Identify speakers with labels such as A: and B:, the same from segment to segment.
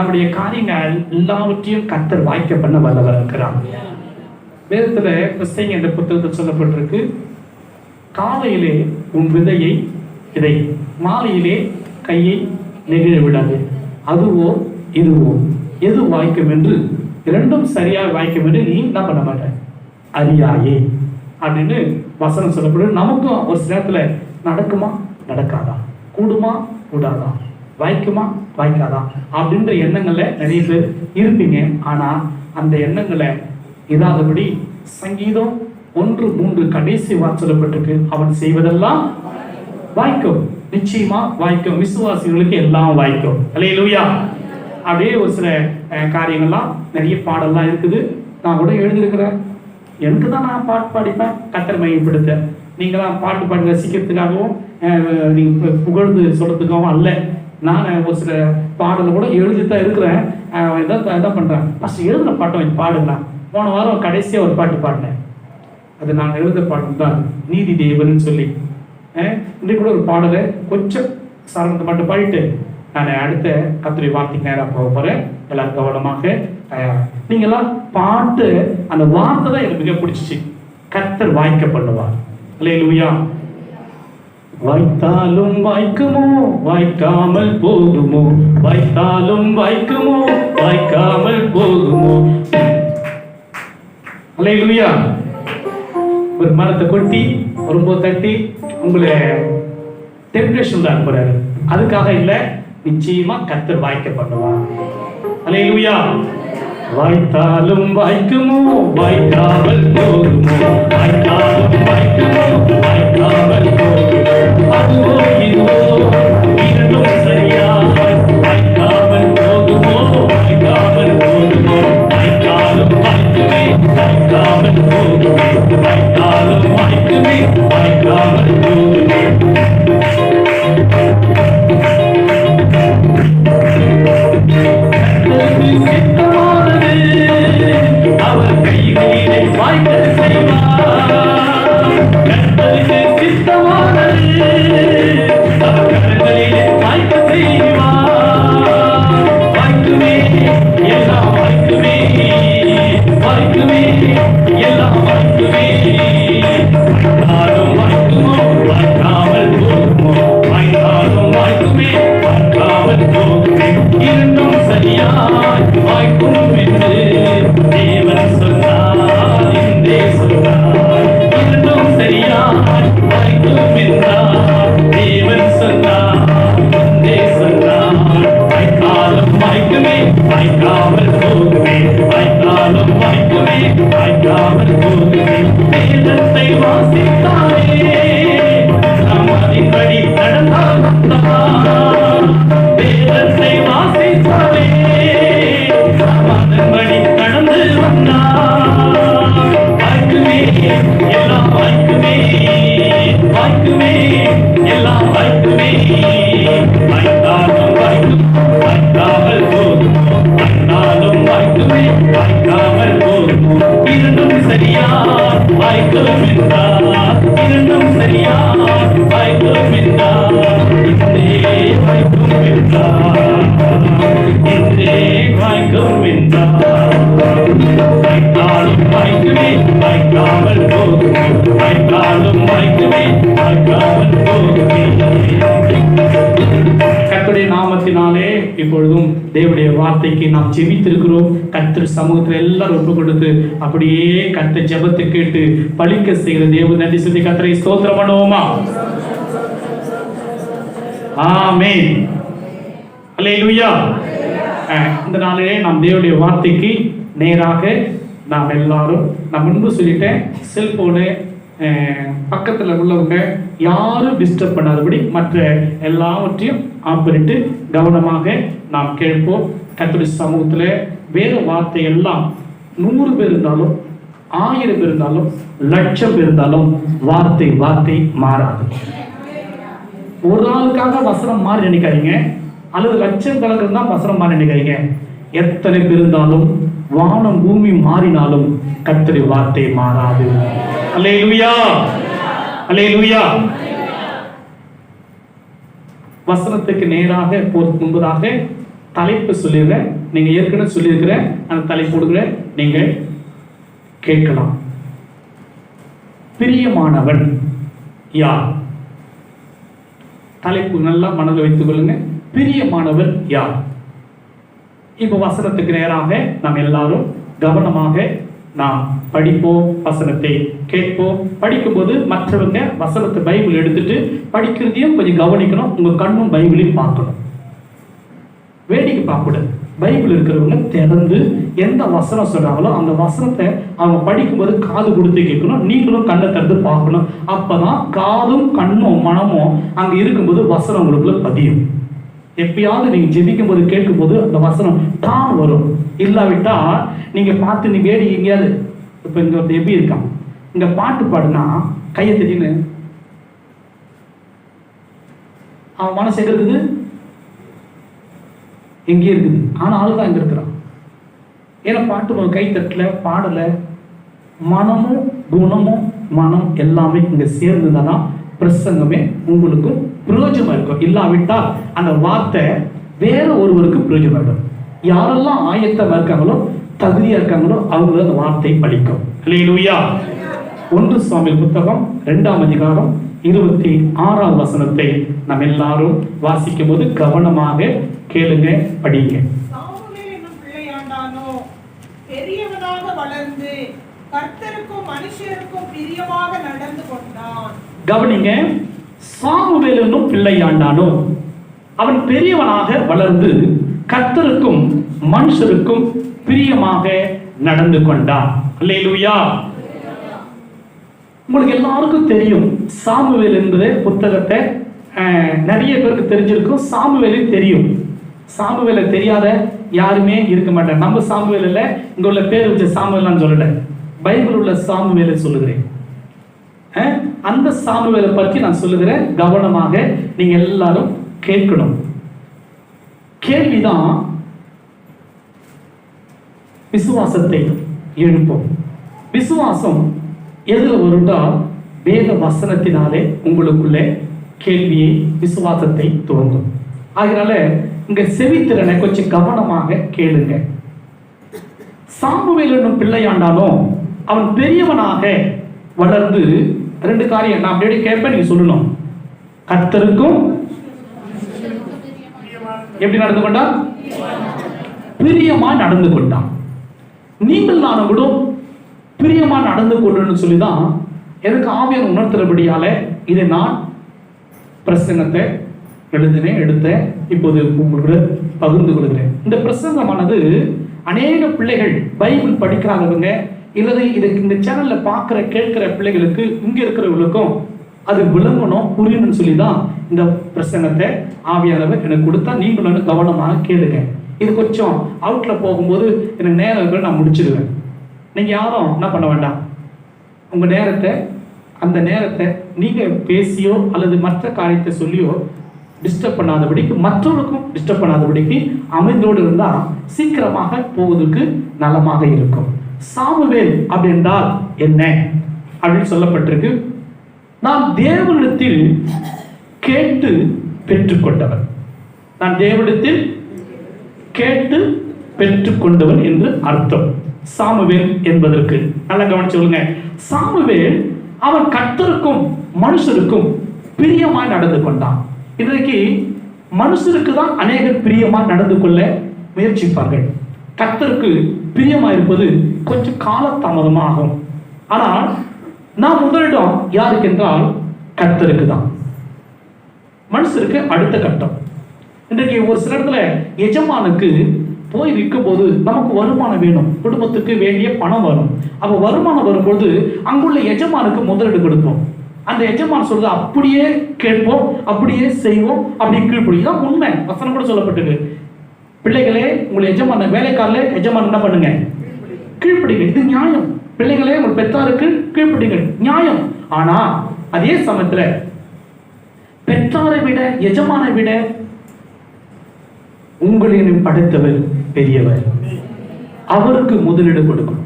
A: நம்முடைய காரியங்கள் எல்லாவற்றையும் கர்த்தர் வாய்க்க பண்ண வல்லவர் இருக்கிறார். வேதத்துல கிறிஸ்தீன் என்ற புத்தகத்தில் சொல்லப்பட்டிருக்கு, காலையிலே உன் விதையை விதை, மாலையிலே கையை நெகிழ விடாது, அதுவோ இதுவோ எது வாய்க்கும் என்று, இரண்டும் சரியாக வாய்க்கும் என்று நீ என்ன பண்ண மாட்ட அறியாயே அப்படின்னு வசனம் சொல்லப்படுது. நமக்கும் ஒரு சில நேரத்துல நடக்குமா நடக்காதா, கூடுமா கூடாதா, வாய்க்குமா வாய்க்காதா அப்படின்ற எண்ணங்கள்ல நிறைய பேர் இருப்பீங்க. ஆனா அந்த எண்ணங்களை இதாதபடி சங்கீதம் 1:3 கடைசி வார்த்தை சொல்லப்பட்டிருக்கு, அவன் செய்வதெல்லாம் வாய்க்கும், நிச்சயமா வாய்க்கும், விசுவாசிகளுக்கு எல்லாம் வாய்க்கும். அல்லேலூயா. அப்படியே ஒரு சில காரியங்கள்லாம் நிறைய பாடல்லாம் இருக்குது. நான் கூட எழுதியிருக்கிறேன். எனக்கு தான் நான் பாட்டு பாடிப்பேன் கர்த்தரை மையப்படுத்த. நீங்களாம் பாட்டு பாடி ரசிக்கிறதுக்காகவும் நீங்க புகழ்ந்து சொல்றதுக்காகவும் அல்ல. நான் ஒரு சில பாடலை கூட எழுதித்தான் இருக்கிறேன். இதான் பண்றேன், ஃபர்ஸ்ட் எழுதுன பாட்டை வாங்கி பாடுங்களா. போன வாரம் கடைசியா ஒரு பாட்டு பாடினேன், அது நான் எழுத பாடம் தான், நீதி தேவன் சொல்லி. இன்றைக்கு கூட ஒரு பாடலை கொஞ்சம் சாரணத்தை மட்டும் பாடிட்டு நான் அடுத்த கர்த்தருடைய வார்த்தைக்கு நேராக போக போறேன். எல்லாரும் கவனமாக தயார். நீங்களாம் பாட்டு அந்த வார்த்தை தான் எனக்கு மிக பிடிச்சிச்சு, கர்த்தர் வாய்க்க பண்ணுவார். அல்லேலூயா. வாய்த்தாலும் வாய்க்குமோ வாய்க்காமல் போகுமோ, வாய்த்தாலும் வாய்க்குமோ வாய்க்காமல் போகுமோ. அல்லேலூயா. ஒரு மரத்தை கொட்டி ரொம்ப தட்டி உங்களை டெம்ப்ரேஷன் தான் போறாரு, அதுக்காக இல்ல, நிச்சயமா கர்த்தர் வாய்க்க பண்ணுவார். அல்லேலூயா. வாய்த்தாலும் வாய்க்குமோ வாய்க்காமல் போகுமோ, வாய்த்தாலும் வாய்க்குமோ வாய்க்காமல் போகுமோ, அதுவோ இதுவோ இரண்டும் சரியா, வாய்க்காமல் போகுமோ வாய்க்காமல் போகுமோ, வாய்த்தாலும் வாய்க்குமே வாய்க்காமல் போகுமோ, வாய்த்தாலும் வாய்க்குமே வாய்க்காமல் போகுமோ. அவர் கைகளிலே வாய்க்க செய்வார், கர்த்தருக்கு சித்தமானது அவர் கரங்களிலே வாய்க்க செய்வார். வாய்க்குமே எல்லாம் வாய்க்குமே, வாய்க்குமே எல்லாம் வாய்க்குமே, வாய்த்தாலும் வாய்க்குமோ வாய்க்காமல் போகுமோ, வாய்த்தாலும் வாய்க்குமே வாய்க்காமல் போகுமே, இரண்டும் சரியாய் வாய்க்கும் என்று தேவன் சொன்னார், என்றே சொன்னார். இரண்டும் சரியாய் வாய்க்கும் என்றார் தேவன் சொன்னார், என்றே சொன்னார். வாய்த்தாலும் வாய்க்குமே வாய்க்காமல் போகுமே, வாய்த்தாலும் வாய்க்குமே வாய்க்காமல் போகுமே. வேதத்தை வாசித்தாலே நாம் அதன்படி நடந்தால், வேதத்தை வாசித்தாலே நாம் அதன்படி நடந்து வந்தால், வாய்க்குமே எல்லாம் வாய்க்குமே, வாய்க்குமே எல்லாம் வாய்க்குமே. வாய்த்தாலும் வாய்க்கும் வாய்க்காமல் போகும், வாய்த்தாலும் வாய்க்குமே வாய்க்காமல் போகும். இரண்டும் சரியா வாய்க்கும் என்றார், இரண்டும் சரியா வாய்க்கும் என்றார், இன்றே வாய்க்கும் என்றார், இன்றே வாய்க்கும் என்றார். வாய்த்தாலும் வாய்க்குமே வாய்க்காமல் போகும், வாய்த்தாலும் வாய்க்குமே வாய்க்காமல் போகுமே. கர்த்தருடைய நாமத்தினாலே இப்பொழுதும் தேவனுடைய வார்த்தைக்கு நாம் ஜெபித்திருக்கிறோம். கர்த்தர் சமூகத்தில் எல்லாரும் ஒப்பு கொடுத்து அப்படியே கர்த்தர் ஜெபத்தை கேட்டு பலிக்க செய்கிற தேவ நன்றி சொல்லி கர்த்தரை ஸ்தோத்திரம் பண்ணுவோமா? ஆமென். அல்லேலூயா. இந்த நாளிலே நாம் தேவனுடைய வார்த்தைக்கு நேராக நாம் எல்லாரும், நான் முன்பு சொல்லிட்டேன், செல்போனு பக்கத்தில் உள்ளவங்க யாரும் டிஸ்டர்ப் பண்ணாதபடி மற்ற எல்லாவற்றையும் ஆஃப் பண்ணிட்டு கவனமாக நாம் கேட்போம். கர்த்தருடைய சமூகத்தில் வேற வார்த்தை எல்லாம் 100 பேர் இருந்தாலும் 1000 பேர் இருந்தாலும் 1,00,000 பேர் இருந்தாலும் வார்த்தை வார்த்தை மாறாது. ஒரு நாளுக்காக வசனம் மாறி நினைக்காதீங்க, அல்லது 1,00,000 கணக்கு தான் வசனம் மாறி நினைக்காதீங்க. எத்தனை பேர் இருந்தாலும் வானம் பூமி மாறினாலும் கர்த்தருடைய வார்த்தை மாறாது. அல்லேலூயா, அல்லேலூயா. வசனத்துக்கு நேராக போறதுக்கு முன்பதாக தலைப்பு சொல்லிடுறேன். நீங்க ஏற்கனவே சொல்லியிருக்கிற அந்த தலைப்பு நீங்க கேட்கலாம். பிரியமானவன் யார்? தலைப்பு நல்லா மனதில் வைத்துக் கொள்ளுங்க. பிரியமானவன் யார்? இப்ப வசனத்துக்கு நேராக நாம் எல்லாரும் கவனமாக நாம் படிப்போம், வசனத்தை கேட்போம். படிக்கும்போது மற்றவங்க வசனத்தை பைபிள் எடுத்துட்டு படிக்கிறதையும் கொஞ்சம் கவனிக்கணும். உங்க கண்ணும் பைபிளையும் பார்க்கணும், வேடிக்கை பார்க்கக்கூடாது. பைபிள் இருக்கிறவங்க திறந்து எந்த வசனம் சொல்றாங்களோ அந்த வசனத்தை அவங்க படிக்கும்போது காது கொடுத்து கேட்கணும். நீங்களும் கண்ணை திறந்து பார்க்கணும். அப்பதான் காதும் கண்ணும் மனமும் அங்க இருக்கும்போது வசனம் உங்களுக்குள்ள பதியும். எப்பயாவது நீங்க ஜெபிக்கும் போது கேட்கும் போது அந்த வசனம் தான் வரும். இல்லாவிட்டா நீங்க பார்த்து நீ வேடி எங்கேயாவது இப்ப இங்க ஒரு எப்படி இருக்கான், இங்க பாட்டு பாடுனா கையை திடீர்னு அவன் மனசு எங்க இருக்குது, எங்கே இருக்குது. ஆனா ஆளுதான் இங்க இருக்கிறான். ஏன்னா பாட்டு கை தட்டல, பாடல, மனமும் குணமும் மனம் எல்லாமே இங்க சேர்ந்துதான் பிரசங்கமே உங்களுக்கு பிரயோஜனமா இருக்கும். இல்லாவிட்டால் அந்த வார்த்தை வேற ஒருவருக்கு பிரயோஜனம் இருக்கும். யாரெல்லாம் ஆயத்தமா இருக்காங்களோ தகுதியா இருக்காங்களோ அவங்க அந்த வார்த்தை பலிக்கும். அல்லேலூயா. 1 சாமுவேல் புத்தகம் 2ஆம் அதிகாரம் 26ஆம் வசனத்தை நாம் எல்லாரும் வாசிக்கும் போது கவனமாக கேளுங்க, படிங்க.
B: சாமுவேல் என்னும் பிள்ளையாண்டானோ பெரியவனாக வளர்ந்து கர்த்தருக்கும் மனுஷருக்கும் பிரியமாக நடந்து கொண்டான்.
A: கவனிங்க, சாமுவேல் என்னும் பிள்ளையாண்டானோ அவன் பெரியவனாக வளர்ந்து கர்த்தருக்கும் மனுஷருக்கும் பிரியமாக நடந்து கொண்டான். அல்லேலூயா. உங்களுக்கு எல்லாருக்கும் தெரியும் சாமுவேல் என்பது புத்தகத்தை நிறைய பேருக்கு தெரிஞ்சிருக்கும். சாமுவேலும் தெரியும். சாமுவேலை தெரியாத யாருமே இருக்க மாட்டாங்க. நம்ம சாமுவேல் இல்ல, இங்க உள்ள பேர் வச்ச சாமுவேல் சொல்லல, பைபிள் உள்ள சாமுவேலை சொல்லுகிறேன். அந்த சாமுவேலை பற்றி நான் சொல்லுகிறேன். கவனமாக நீங்க எல்லாரும் கேட்கணும். கேள்விதான் விசுவாசத்தை எழுப்போம். விசுவாசம் எதுல வருண்டா வேத வசனத்தினாலே உங்களுக்குள்ளே கேள்வியை விசுவாசத்தை துவங்கும். அதனால இங்க செவித்திறனை கொஞ்சம் கவனமாக கேளுங்க. சாமுவேல் என்னும் பிள்ளையாண்டாலும் அவன் பெரியவனாக வளர்ந்து 2 காரியம் நான் அப்படியே கேட்பேன், நீங்க சொல்லணும். கர்த்தருக்கும் எப்படி நடந்து கொண்டான்? பிரியமா நடந்து கொண்டான். நீங்கள் நானும் கூட பிரியமா நடந்து கொள்ளணும்னு சொல்லிதான் எனக்கு ஆவியான உணர்த்துறபடியால இதை நான் பிரசங்கத்தை எடுத்தேன். இப்போது உங்களுக்கு பகிர்ந்து கொள்கிறேன். இந்த பிரசங்கமானது அநேக பிள்ளைகள் பைபிள் படிக்காதவங்க இல்லது இதுக்கு இந்த சேனல்ல பார்க்கிற கேட்கிற பிள்ளைகளுக்கு இங்க இருக்கிறவங்களுக்கும் அது விளங்கணும், புரியணும்னு சொல்லிதான் இந்த பிரசங்கத்தை ஆவியானவர் எனக்கு கொடுத்தா. நீங்களும் கவனமாக கேளுங்க. இது கொஞ்சம் அவுட்ல போகும்போது எனக்கு நேரம் நான் முடிச்சிடுவேன். நீங்க யாரும் என்ன பண்ண வேண்டாம். உங்க நேரத்தை அந்த நேரத்தை நீங்க பேசியோ அல்லது மற்ற காரியத்தை சொல்லியோ டிஸ்டர்ப் பண்ணாதபடிக்கு, மற்றவர்களுக்கும் டிஸ்டர்ப் பண்ணாதபடிக்கு அமைதியோடு இருந்தா சீக்கிரமாக போவதற்கு நலமாக இருக்கும். சாமுவேல் அப்படின்றால் என்ன அப்படின்னு சொல்லப்பட்டிருக்கு. நான் தேவனிடத்தில் கேட்டு பெற்றுக்கொண்டவன். நான் தேவனிடத்தில் கேட்டு பெற்றுக்கொண்டவன் என்று அர்த்தம் சாமுவேல் என்பதற்கு. நல்லா கவனிச்சு சொல்லுங்க. சாமுவேல் அவன் கர்த்தருக்கும் மனுஷருக்கும் பிரியமாய் நடந்து கொண்டான். இன்றைக்கு மனுஷருக்கு தான் அநேகர் பிரியமாய் நடந்து கொள்ள முயற்சிப்பார்கள். கர்த்தருக்கு பிரியமா இருப்பது கொஞ்சம் காலதாமதமாகும். ஆனால் நான் முதலிடம் யாருக்கு என்றால் கர்த்தருக்கு தான். மனுஷருக்கு அடுத்த கட்டம். இன்றைக்கு ஒரு சில இடத்துல எஜமானுக்கு போய் விற்கும் போது நமக்கு வருமானம் வேணும், குடும்பத்துக்கு வேண்டிய பணம் வரும். அப்ப வருமானம் வரும்போது அங்குள்ள எஜமானுக்கு முதலீடு கொடுப்போம். அந்த எஜமான் சொல்றது அப்படியே கேட்போம், அப்படியே செய்வோம், அப்படி கீழ்ப்படிதான் உண்மை. வசனம் கூட சொல்லப்பட்டது, பிள்ளைகளே உங்களை எஜமான வேலைக்காரர்களே எஜமான் என்ன பண்ணுங்க, கீழ்ப்படிங்க. இது நியாயம். பிள்ளைகளே உங்கள் பெற்றாருக்கு கீழ்ப்படிங்க, நியாயம். ஆனா அதே சமயத்துல பெற்றாரை விட எஜமானை விட உங்களின் படைத்தவர் பெரியவர், அவருக்கு முதலீடு கொடுக்கணும்.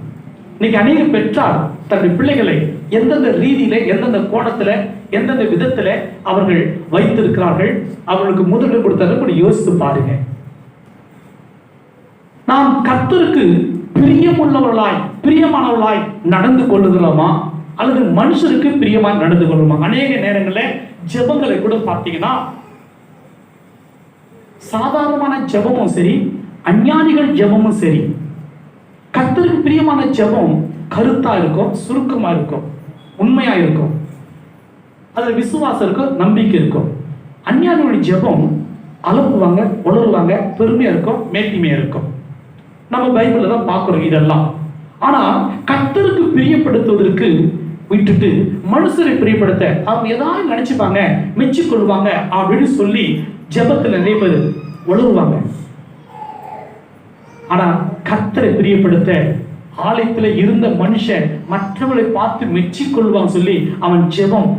A: இன்னைக்கு அநேக பெற்றார் தன்னுடைய பிள்ளைகளை எந்தெந்த ரீதியில, எந்தெந்த கோணத்துல, எந்தெந்த விதத்துல அவர்கள் வைத்திருக்கிறார்கள், அவர்களுக்கு முதலீடு கொடுத்தாலும் கூட யோசித்து பாருங்க. நாம் கர்த்தருக்கு பிரியமானவர்களாய் நடந்து கொள்ளுகிறோமா அல்லது மனுஷருக்கு பிரியமாய் நடந்து கொள்ளுமா? அநேக நேரங்களில் ஜெபங்களை கூட பார்த்தீங்கன்னா சாதாரணமான ஜெபமும் சரி, அஞ்ஞானிகள் ஜெபமும் சரி, கர்த்தருக்கு பிரியமான ஜெபம் கருத்தா இருக்கும், சுருக்கமா இருக்கும், உண்மையா இருக்கும், அதுல விசுவாசம் இருக்கும், நம்பிக்கை இருக்கும். அஞ்ஞானிகளுடைய ஜெபம் அலப்புவாங்க, உளருவாங்க, பெருமையா இருக்கும், மேட்டிமையா இருக்கும். நம்ம பைபிள்ல தான் பார்க்கிறோம் இதெல்லாம். ஆனா கர்த்தருக்கு பிரியப்படுத்துவதற்கு விட்டுட்டு மனுஷரை பிரியப்படுத்த அவங்க ஏதாவது நினைச்சுப்பாங்க, மெச்சிக்கொள்வாங்க அப்படின்னு சொல்லி ஜெபத்துல நிறைய பேர் உளருவாங்க. ஆனா கர்த்தரை பிரியப்படுத்த ஆலயத்துல இருந்த மனுஷன் மற்றவர்களை பார்த்து மெச்சிக்கொள்வான் சொல்லி அவன் ஜெபம்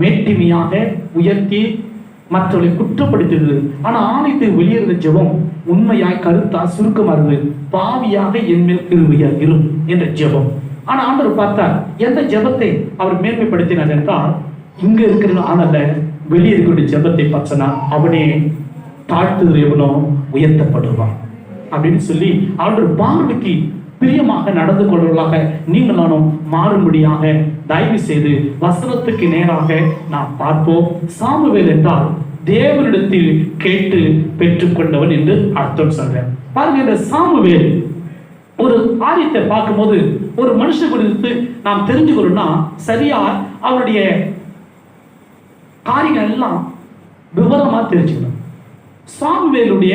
A: மேட்டிமையாக உயர்த்தி மற்றவர்களை குற்றப்படுத்துகிறது. ஆனா ஆலயத்தை வெளியேற ஜெபம் உண்மையாய் கருத்தா சுருக்கமா இருந்தது. பாவியாக என்மேல் கிருபையா இரும் என்ற ஜெபம். ஆனா ஆண்டவர் பார்த்தார், எந்த ஜெபத்தை அவர் மேன்மைப்படுத்தினார் என்றால், இங்க இருக்கிற ஆனல்ல, வெளியே இருக்கிற ஜெபத்தை பார்த்தனா அவனே தாழ்த்துகிறவனோ உயர்த்தப்படுவான் அப்படின்னு சொல்லி ஆண்டவர் பார்வைக்கு பிரியமாக நடந்து கொள்வதாக நீங்களானும் மாறும்படியாக தயவு செய்து வசனத்துக்கு நேராக நாம் பார்ப்போம். சாமுவேல் என்றால் தேவனிடத்தில் கேட்டு பெற்றுக்கொண்டவன் என்று அர்த்தம் சொல்றேன். பாருங்க, இந்த சாமுவேல் ஒரு காரியத்தை பார்க்கும்போது ஒரு மனுஷன் குறித்து நாம் தெரிஞ்சுக்கணும்னா சரியா அவருடைய காரியங்கள் எல்லாம் விவரமா தெரிஞ்சுக்கணும். சாமுவேலுடைய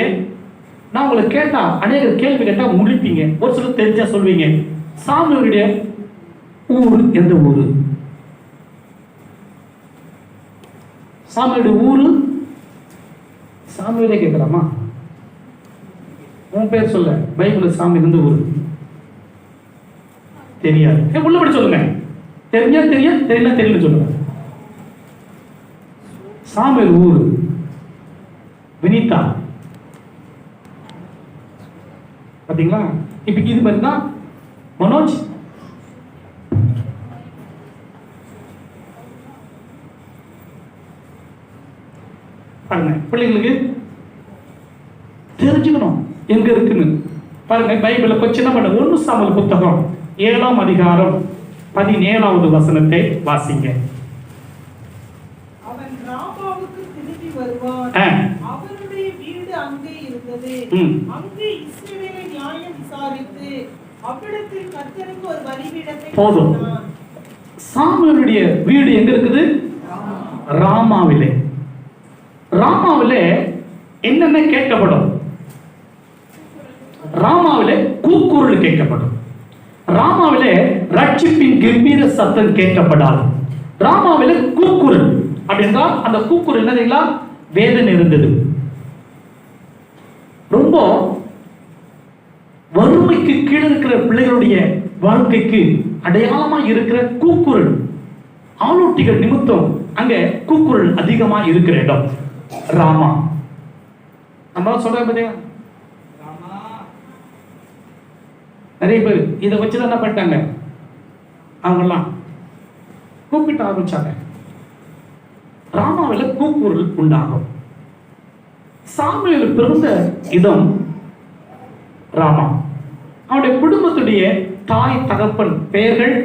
A: நான் உங்களை கேட்டா அநேக கேள்வி கேட்டா முடிப்பீங்க, ஒரு சிலர் தெரிஞ்சா சொல்வீங்க. சாமுவேலுடைய ஊர் எந்த ஊரு? சாமுவேலுடைய ஊரு சாமுவேலே கேட்கலாமா? உன் பேர் சொல்ல, பைபிள் சாமி இருந்த ஊரு தெரியாது, உள்ளபடி சொல்லுங்க. தெரிஞ்சா தெரியல சொல்லுங்க. சாமுவேல் ஊரு வினிதா, பாத்தீங்களா? இப்ப இது மாதிரி தான் மனோஜ் பாருங்க, பிள்ளைங்களுக்கு தெரிஞ்சுக்கணும் எங்க இருக்குன்னு. பாருங்க, பைபிள கொஞ்சம் சின்ன பண்ண 1 சாமுவேல் புத்தகம் 7ஆம் அதிகாரம் 17வது வசனத்தை வாசிங்க.
B: அவன் ராமாவுக்கு திரும்பி வருவான். அவனுடைய வீடு அங்கே இருந்தது. அங்கே இஸ்ரவேலை நியாயம் விசாரித்து அவ்விடத்தில் கர்த்தருக்கு ஒரு பலிபீடத்தை
A: போதும். சாமுவேலுடைய வீடு எங்க இருக்குது? ராமாவிலே. ராமாவிலே என்னென்ன கேட்கப்படும்? ராமாவிலே கூக்குரல் கேட்கப்படும். ராமாவிலே ரட்சிப்பின் கம்பீர சத்தம் கேட்கப்படாது. ராமாவிலே கூக்குரல் அப்படின்னா அந்த கூக்குரல் என்னதுங்களா? வேதனை இருந்தது. ரொம்ப வறுமைக்கு கீழே இருக்கிற பிள்ளைகளுடைய வாழ்க்கைக்கு அடையாளமா இருக்கிற கூக்குரல், ஆளோட்டிகள் நிமித்தம் அங்க கூக்குரல் அதிகமா இருக்கிற இடம் ராமா. நம்ம சொல்ற பாத்தீங்க, நிறைய பேர் இதை வச்சுதான் என்ன பண்ணிட்டாங்க, அவங்கெல்லாம் கூப்பிட்டு ஆரம்பிச்சாங்க. ராமாவில கூக்குரல் உண்டாகும். சாமுவேல் பிறந்த இடம் ராமா. அவனுடைய குடும்பத்துடைய தாய் தகப்பன் பெயர்கள்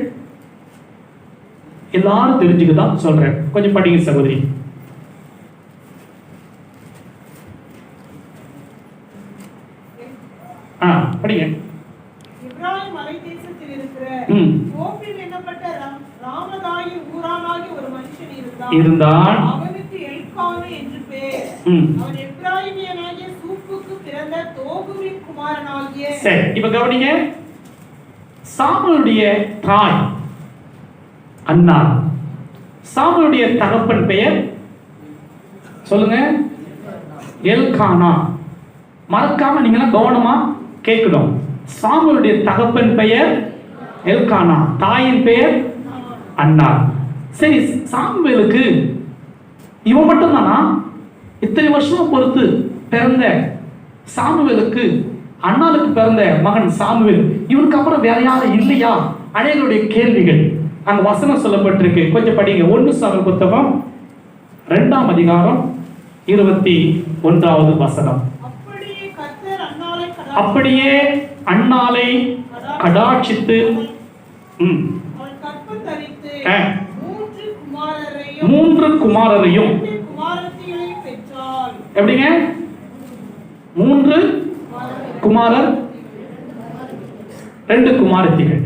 A: எல்லாரும் தெரிஞ்சுக்கதான் சொல்றேன். கொஞ்சம் படிங்க சகோதரி. படிங்க.
B: இப்ராஹிம் மலைதேசத்தில் இருக்கிற ஓபில் என்னப்பட்ட ராமதாயி ஊரானாகி ஒரு மனுஷன் இருந்தான். அவனுக்கு எல்கானு என்று பெயர். அவன் எப்ராஹிமியனாகிய சூப்புக்கு பிறந்த தோகுவின் குமாரனாகிய.
A: சரி, இப்ப கவனிங்க. சாமுவேலுடைய தாய் அன்னா. சாமுவேலுடைய தகப்பன் பெயர் சொல்லுங்க, எல்கானா. மறக்காம நீங்க கவனமா கேட்கணும். சாமுவேலுடைய தகப்பன் பெயர் எல்கானா, தாயின் பெயர் அன்னா. சரி, சாமுவேலுக்கு இவன் மட்டும் தானா? இத்தனை வருஷம் பொறுத்து பிறந்த சாமுவேலுக்கு அண்ணாளுக்கு பிறந்த மகன் சாமுவேல், இவனுக்கு அப்புறம் வேற யாரும் இல்லையா? அநேகருடைய கேள்விகள். அங்க வசனம் சொல்லப்பட்டிருக்கு, கொஞ்சம் படிங்க. 1 சாமுவேல் புத்தகம் 2ஆம் அதிகாரம் 21வது வசனம்.
B: அப்படியே கர்த்தர் அன்னாளை
A: அப்படியே அன்னாளை கடாட்சித்து
B: அவள் கற்பந்தரித்து
A: மூன்று குமாரரையும்
B: குமாரத்திகளையும் பெற்றாள்.
A: எப்படிங்க? 3 குமாரர் 2 குமாரத்திகள்.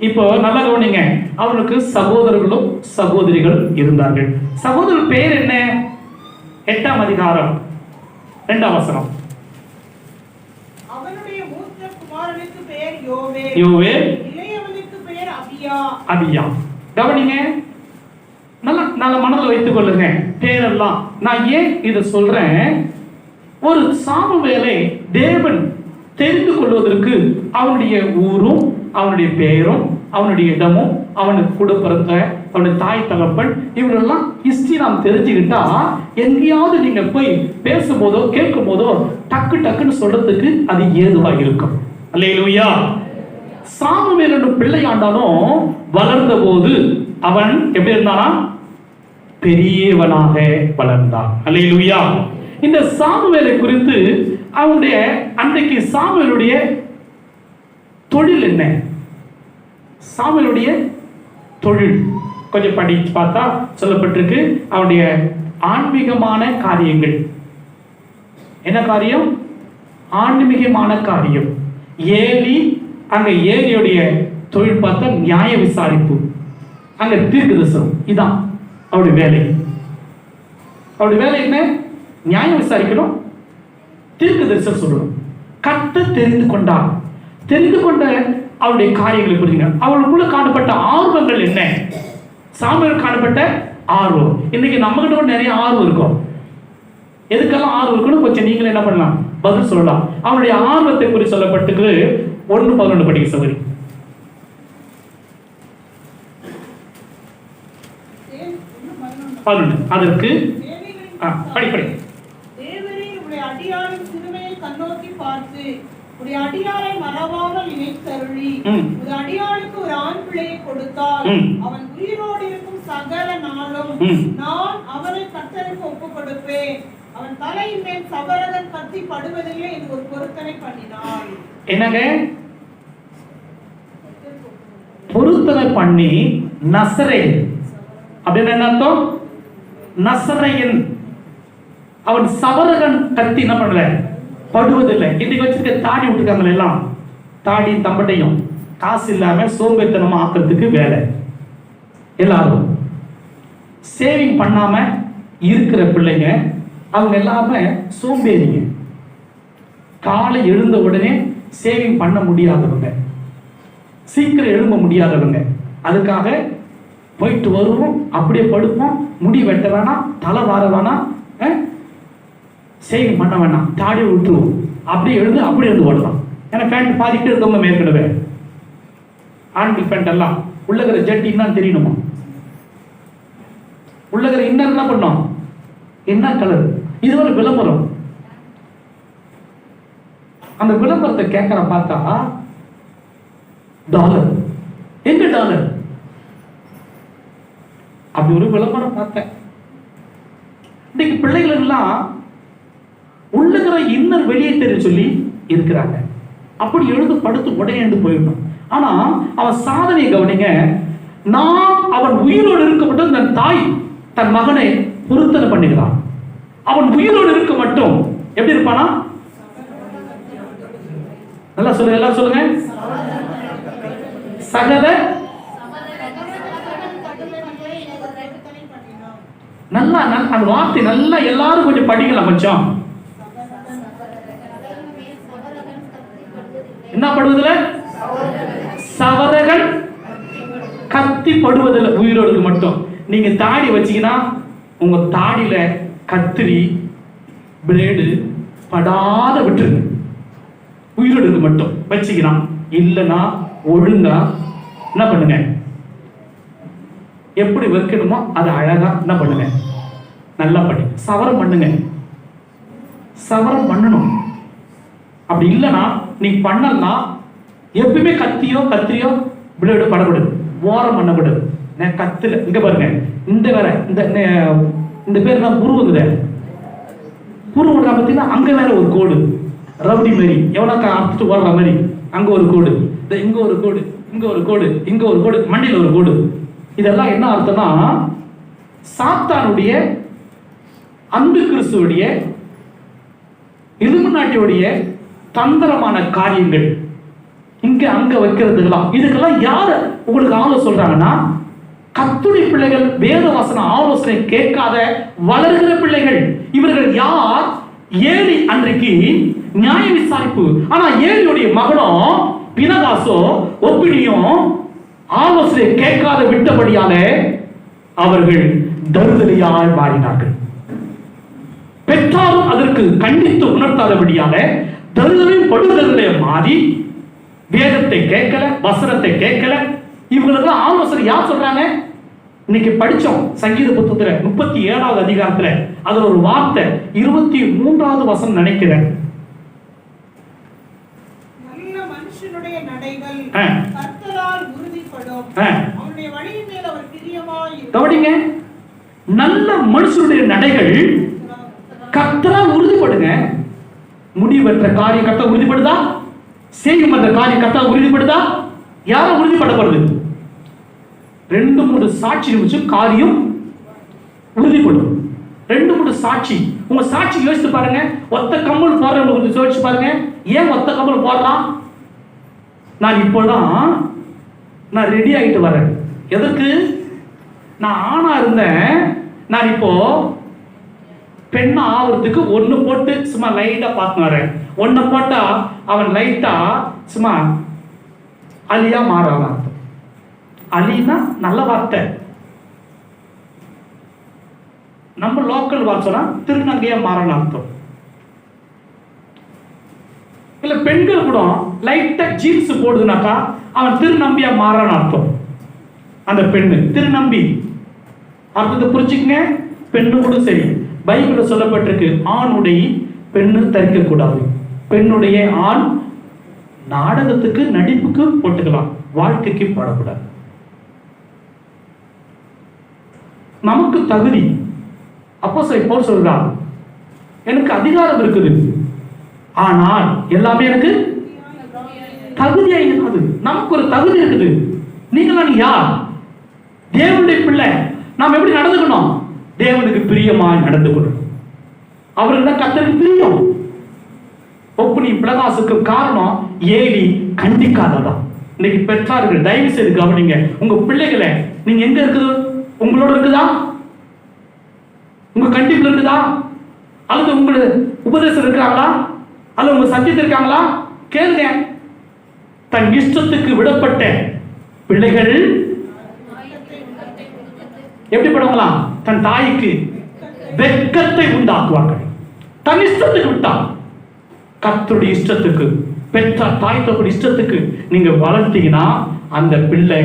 A: இப்போ நல்லா கவனிங்க, அவனுக்கு சகோதரர்களும் சகோதரிகள் இருந்தார்கள். சகோதரர் பேர் என்ன? 8ஆம் அதிகாரம் 2ஆம் வசனம்.
B: அவனுடைய மூத்த குமாரனுக்கு பெயர் யோவேல். இளையவனுக்கு பெயர் அபியா.
A: கவனிங்க, நல்ல மனதில் வைத்துக் கொள்ளுங்க பேரெல்லாம். நான் ஏன் இதை சொல்றேன்? ஒரு சாமுவேலை தேவன் தெரிந்து கொள்வதற்கு அவனுடைய ஊரும் அவனுடைய பெயரும் அவனுடைய இடமும் அவனுக்கு கூட பிறந்த அவனுடைய தாய் தகப்பன் இவங்களெல்லாம் ஹிஸ்டரி நாம் தெரிஞ்சுக்கிட்டா எங்கேயாவது நீங்க போய் பேசும்போதோ கேட்கும் போதோ டக்குன்னு சொல்றதுக்கு அது ஏதுவாக இருக்கும். அல்லேலூயா. சாமுவேல் என்னும் பிள்ளை ஆண்டாலும் வளர்ந்த போது அவன் எப்படி இருந்தானா? பெரியவனாக வளர்ந்தான். அல்லேலூயா. இந்த சாமுவேலை குறித்து அவனுடைய அன்றைக்கு சாமுவேலுடைய தொழில் என்ன? சாமுவேலுடைய தொழில் கொஞ்சம் படிச்சு பார்த்தா சொல்லப்பட்டிருக்கு. அவனுடைய ஆன்மீகமான காரியங்கள். என்ன காரியம்? ஆன்மீகமான காரியம். அங்க ஏலியுடைய தொழில் பார்த்தா நியாய விசாரிப்பு, அங்க தீர்க்கதரிசனம். இதான் அவருடைய வேலை. அவருடைய வேலை என்ன? நியாயம் விசாரிக்கணும், தீர்க்கதரிசனம் சொல்லணும். கர்த்தர் தெரிந்து கொண்டார். தெரிந்து கொண்ட அவருடைய காரியங்களை புரியுங்க. அவளுக்குள்ள காணப்பட்ட ஆர்வங்கள் என்ன? சாமுவேல் காணப்பட்ட ஆர்வம். இன்னைக்கு நம்ம கிட்ட நிறைய ஆர்வம் இருக்கும். எதுக்கெல்லாம் ஆர்வம் இருக்குன்னு கொஞ்சம் நீங்களே என்ன பண்ணலாம், பதில் சொல்லலாம். அவனுடைய ஆர்வத்தை குறித்து சொல்லப்பட்டு 1:11 படிக்க சகோதரி. அதற்கு படிப்படி
B: தேவரே உடைய அடியாரின் சிறுமையை கண்ணோக்கி பார்த்து உடைய அடியாரை மறவாமல் நினைத்தருளி உடைய அடியாருக்கு ஒரு ஆண் பிள்ளையை கொடுத்தால் அவன் உயிரோடு இருக்கும் சகல நாளும் நான் அவனை கர்த்தருக்கு ஒப்புக் கொடுப்பேன். அவன் தலையின் மேல் சபரகன் கத்தி படுவதில்லை என்று ஒரு பொருத்தனை பண்ணினாள்.
A: என்னங்க பொருத்தனை பண்ணி? நசரேயன் அப்படின்னு என்ன அர்த்தம்? நசரேயன். அவன் சபரகன் கத்தி என்ன பண்ணல? படுவதில்லை. இன்னைக்கு வச்சிருக்க தாடி விட்டுருக்காங்களே எல்லாம், தாடி தம்பட்டையும் காசு இல்லாம சோம்பேறித்தனமா ஆக்கிறதுக்கு வேலை. எல்லாரும் சேவிங் பண்ணாம இருக்கிற பிள்ளைங்க அவங்க எல்லாமே சோம்பேறிங்க. காலை எழுந்த உடனே சேவிங் பண்ண முடியாதவங்க, சீக்கிரம் எழும்ப முடியாதவங்க. அதுக்காக போயிட்டு வருவோம், அப்படியே படுப்போம், முடி வெட்ட வேணாம், தலை வார வேணாம், சேவிங் பண்ண வேணாம், தாடி விட்டுருவோம், அப்படியே எழுந்து ஓடலாம். ஏன்னா பேண்ட் பாதிக்கிட்டு இருக்கவங்க மேற்கனவே ஆண்கள் பேண்ட் எல்லாம் உள்ளகிற ஜட்டி என்னன்னு தெரியணுமா? உள்ளகிற இன்னர் என்ன பண்ணோம்? என்ன கலர்? இது ஒரு விளம்பரம். அந்த விளம்பரத்தை கேட்கற பார்த்தா டாலர். எங்க டாலர்? அப்படி ஒரு விளம்பரம் பார்த்தேன். இன்னைக்கு பிள்ளைகள் எல்லாம் உள்ளகிற இன்னர் வெளியே தெரிய சொல்லி இருக்கிறாங்க. அப்படி எழுந்து படுத்து உடனே எழுந்து போயிடணும். ஆனா அவன் சாதனையை கவனிங்க. நான் அவன் உயிரோடு இருக்க மட்டும் தன் தாய் தன் மகனை பொருத்தனை பண்ணுகிறான். அவன் உயிரோடு இருக்க மட்டும் எப்படி இருப்பானா? நல்லா சொல்லுங்க, எல்லாம் சொல்லுங்க. சகல நல்லா அந்த வார்த்தை நல்லா எல்லாரும் கொஞ்சம் படிக்கலாம். கொஞ்சம் என்ன படுவதில்லை? சவரகன் கத்தி படுவதில்லை. உயிரோடு மட்டும். நீங்க தாடி வச்சீங்கன்னா உங்க தாடியில கத்திரி பிளேடு படாத விட்டுருங்க. உயிரோடு மட்டும் வச்சுக்கிறான். இல்லைன்னா ஒழுங்கா என்ன பண்ணுங்க, எப்படி வைக்கணுமோ அதை அழகா என்ன பண்ணுங்க, நல்லா பண்ணி சவரம் பண்ணுங்க. சவரம் பண்ணணும். அப்படி இல்லைன்னா நீ பண்ணலாம். எப்பயுமே கத்திரியோ பிளேடு படக்கூடாது, ஓரம் பண்ணக்கூடாது. கத்துல இங்க பாருங்க, இந்த வேற இந்த பேர் தான் புருவுங்குத. புருவுடா பார்த்தீங்கன்னா அங்க வேற ஒரு கோடு ரவுடி மாதிரி எவனாக்கா அறுத்துட்டு ஓடுற மாதிரி அங்க ஒரு கோடு, இங்க ஒரு கோடு, இங்க ஒரு கோடு, இங்க ஒரு கோடு, மண்டியில் ஒரு கோடு. இதெல்லாம் என்ன அர்த்தம்னா சாத்தானுடைய அந்து கிறிஸ்துவுடைய இலுமினாட்டியுடைய தந்திரமான காரியங்கள் இங்க அங்க வைக்கிறதுக்கெல்லாம். இதுக்கெல்லாம் யாரு உங்களுக்கு ஆலோசனை சொல்றாங்கன்னா கர்த்தருடைய பிள்ளைகள், வேத வசன ஆலோசனை கேட்காத வளர்கிற பிள்ளைகள். இவர்கள் யார்? ஏலி அன்றைக்கு நியாய விசாரிப்பு. ஆனா ஏலியுடைய மகனோ பினகாசோ ஒப்பினியும் ஆலோசனை கேட்காத விட்டபடியால அவர்கள் தருதலையால் மாறினார்கள். பெற்றாலும் அதற்கு கண்டித்து உணர்த்தாதபடியால தருதலையும் படுதலை மாறி வேதத்தை கேட்கல, வசனத்தை கேட்கல. இவங்களுக்கெல்லாம் ஆலோசனை யார் சொல்றாங்க? இன்னைக்கு படிச்சோம் சங்கீத புத்தகத்துல 37வது அதிகாரத்துல அதுல ஒரு வார்த்தை 23வது வசனம் நினைக்கிறேன்.
B: நல்ல மனுஷனுடைய நடைகள் கர்த்தரால் உறுதிப்படும், அவருடைய வழியின் மேல் அவர் பிரியமாய் இருக்கிறார். கவனிங்க, நல்ல மனுஷனுடைய நடைகள் கர்த்தரால் உறுதிப்படுங்க. முடிவற்ற காரியம் கர்த்தர் உறுதிப்படுதா? செய்யும் அந்த காரியம் கர்த்தர் உறுதிப்படுதா? யாரும் உறுதிப்படப்படுது? 2-3 சாட்சி வச்சு காரியம் உறுதிப்படும். 2-3 சாட்சி. உங்க சாட்சி யோசித்து பாருங்க. ஒத்த கம்மல் போடுறவங்க யோசிச்சு பாருங்க. ஏன் ஒத்த கம்மல் போடுறான்? நான் இப்போதான் நான் ரெடி ஆகிட்டு வரேன். எதற்கு? நான் ஆணா இருந்தேன், நான் இப்போ பெண்ணா ஆகிறதுக்கு ஒன்று போட்டு சும்மா லைட்டா பார்த்து வரேன். ஒன்றை போட்டா அவன் லைட்டா சும்மா அலியா மாறலாம். அலினா நல்ல வார்த்தை. நம்ம லோக்கல் வார்த்தை திருநங்கையா மாறணும் அர்த்தம். இல்ல பெண்கள் கூட லைட்டா ஜீன்ஸ் போடுதுனாக்கா அவன் திருநம்பியா மாறணும் அர்த்தம். அந்த பெண்ணு திருநம்பி அர்த்தத்தை புரிச்சுக்கங்க. பெண்ணு கூட சரி, பைபிள்ல சொல்லப்பட்டிருக்கு ஆணுடைய பெண்ணு தரிக்க கூடாது. பெண்ணுடைய ஆண் நாடகத்துக்கு நடிப்புக்கு போட்டுக்கலாம், வாழ்க்கைக்கு போடக்கூடாது. நமக்கு தகுதி. அப்போஸ்தலன் பவுல் சொல்றார், எனக்கு அதிகாரம் இருக்குது, ஆனால் எல்லாமே எனக்கு தகுதியா இருக்காது. நமக்கு ஒரு தகுதி இருக்குது. நீங்களாம் யார்? தேவனுடைய பிள்ளை. நாம் எப்படி நடந்துக்கணும்? தேவனுக்கு பிரியமாய் நடந்து கொள்ளணும். அவருக்கு தான் கர்த்தருக்கு பிரியம். ஒப்புனி பிரகாசுக்கு காரணம் ஏலி கண்டிக்காததான். இன்னைக்கு பெற்றார்கள் தயவு செய்து கவனிங்க. உங்க பிள்ளைகளை நீங்க எங்க இருக்குது? உங்களோட இருக்குதா? உங்க கண்டிப்புல இருக்குதா? அல்லது உங்களோட உபதேசம் இருக்கிறாங்களா? அல்லது உங்க சத்தியத்தில் இருக்காங்களா? கேளுங்க. தன் இஷ்டத்துக்கு விடப்பட்ட பிள்ளைகள் எப்படி படுவாங்களா? தன் தாய்க்கு வெட்கத்தை உண்டாக்குவார்கள். தன் இஷ்டத்துக்கு விட்டா கர்த்தருடைய இஷ்டத்துக்கு, பெற்ற தாய் தகப்பனுடைய இஷ்டத்துக்கு நீங்க வளர்த்தீங்கன்னா அந்த பிள்ளை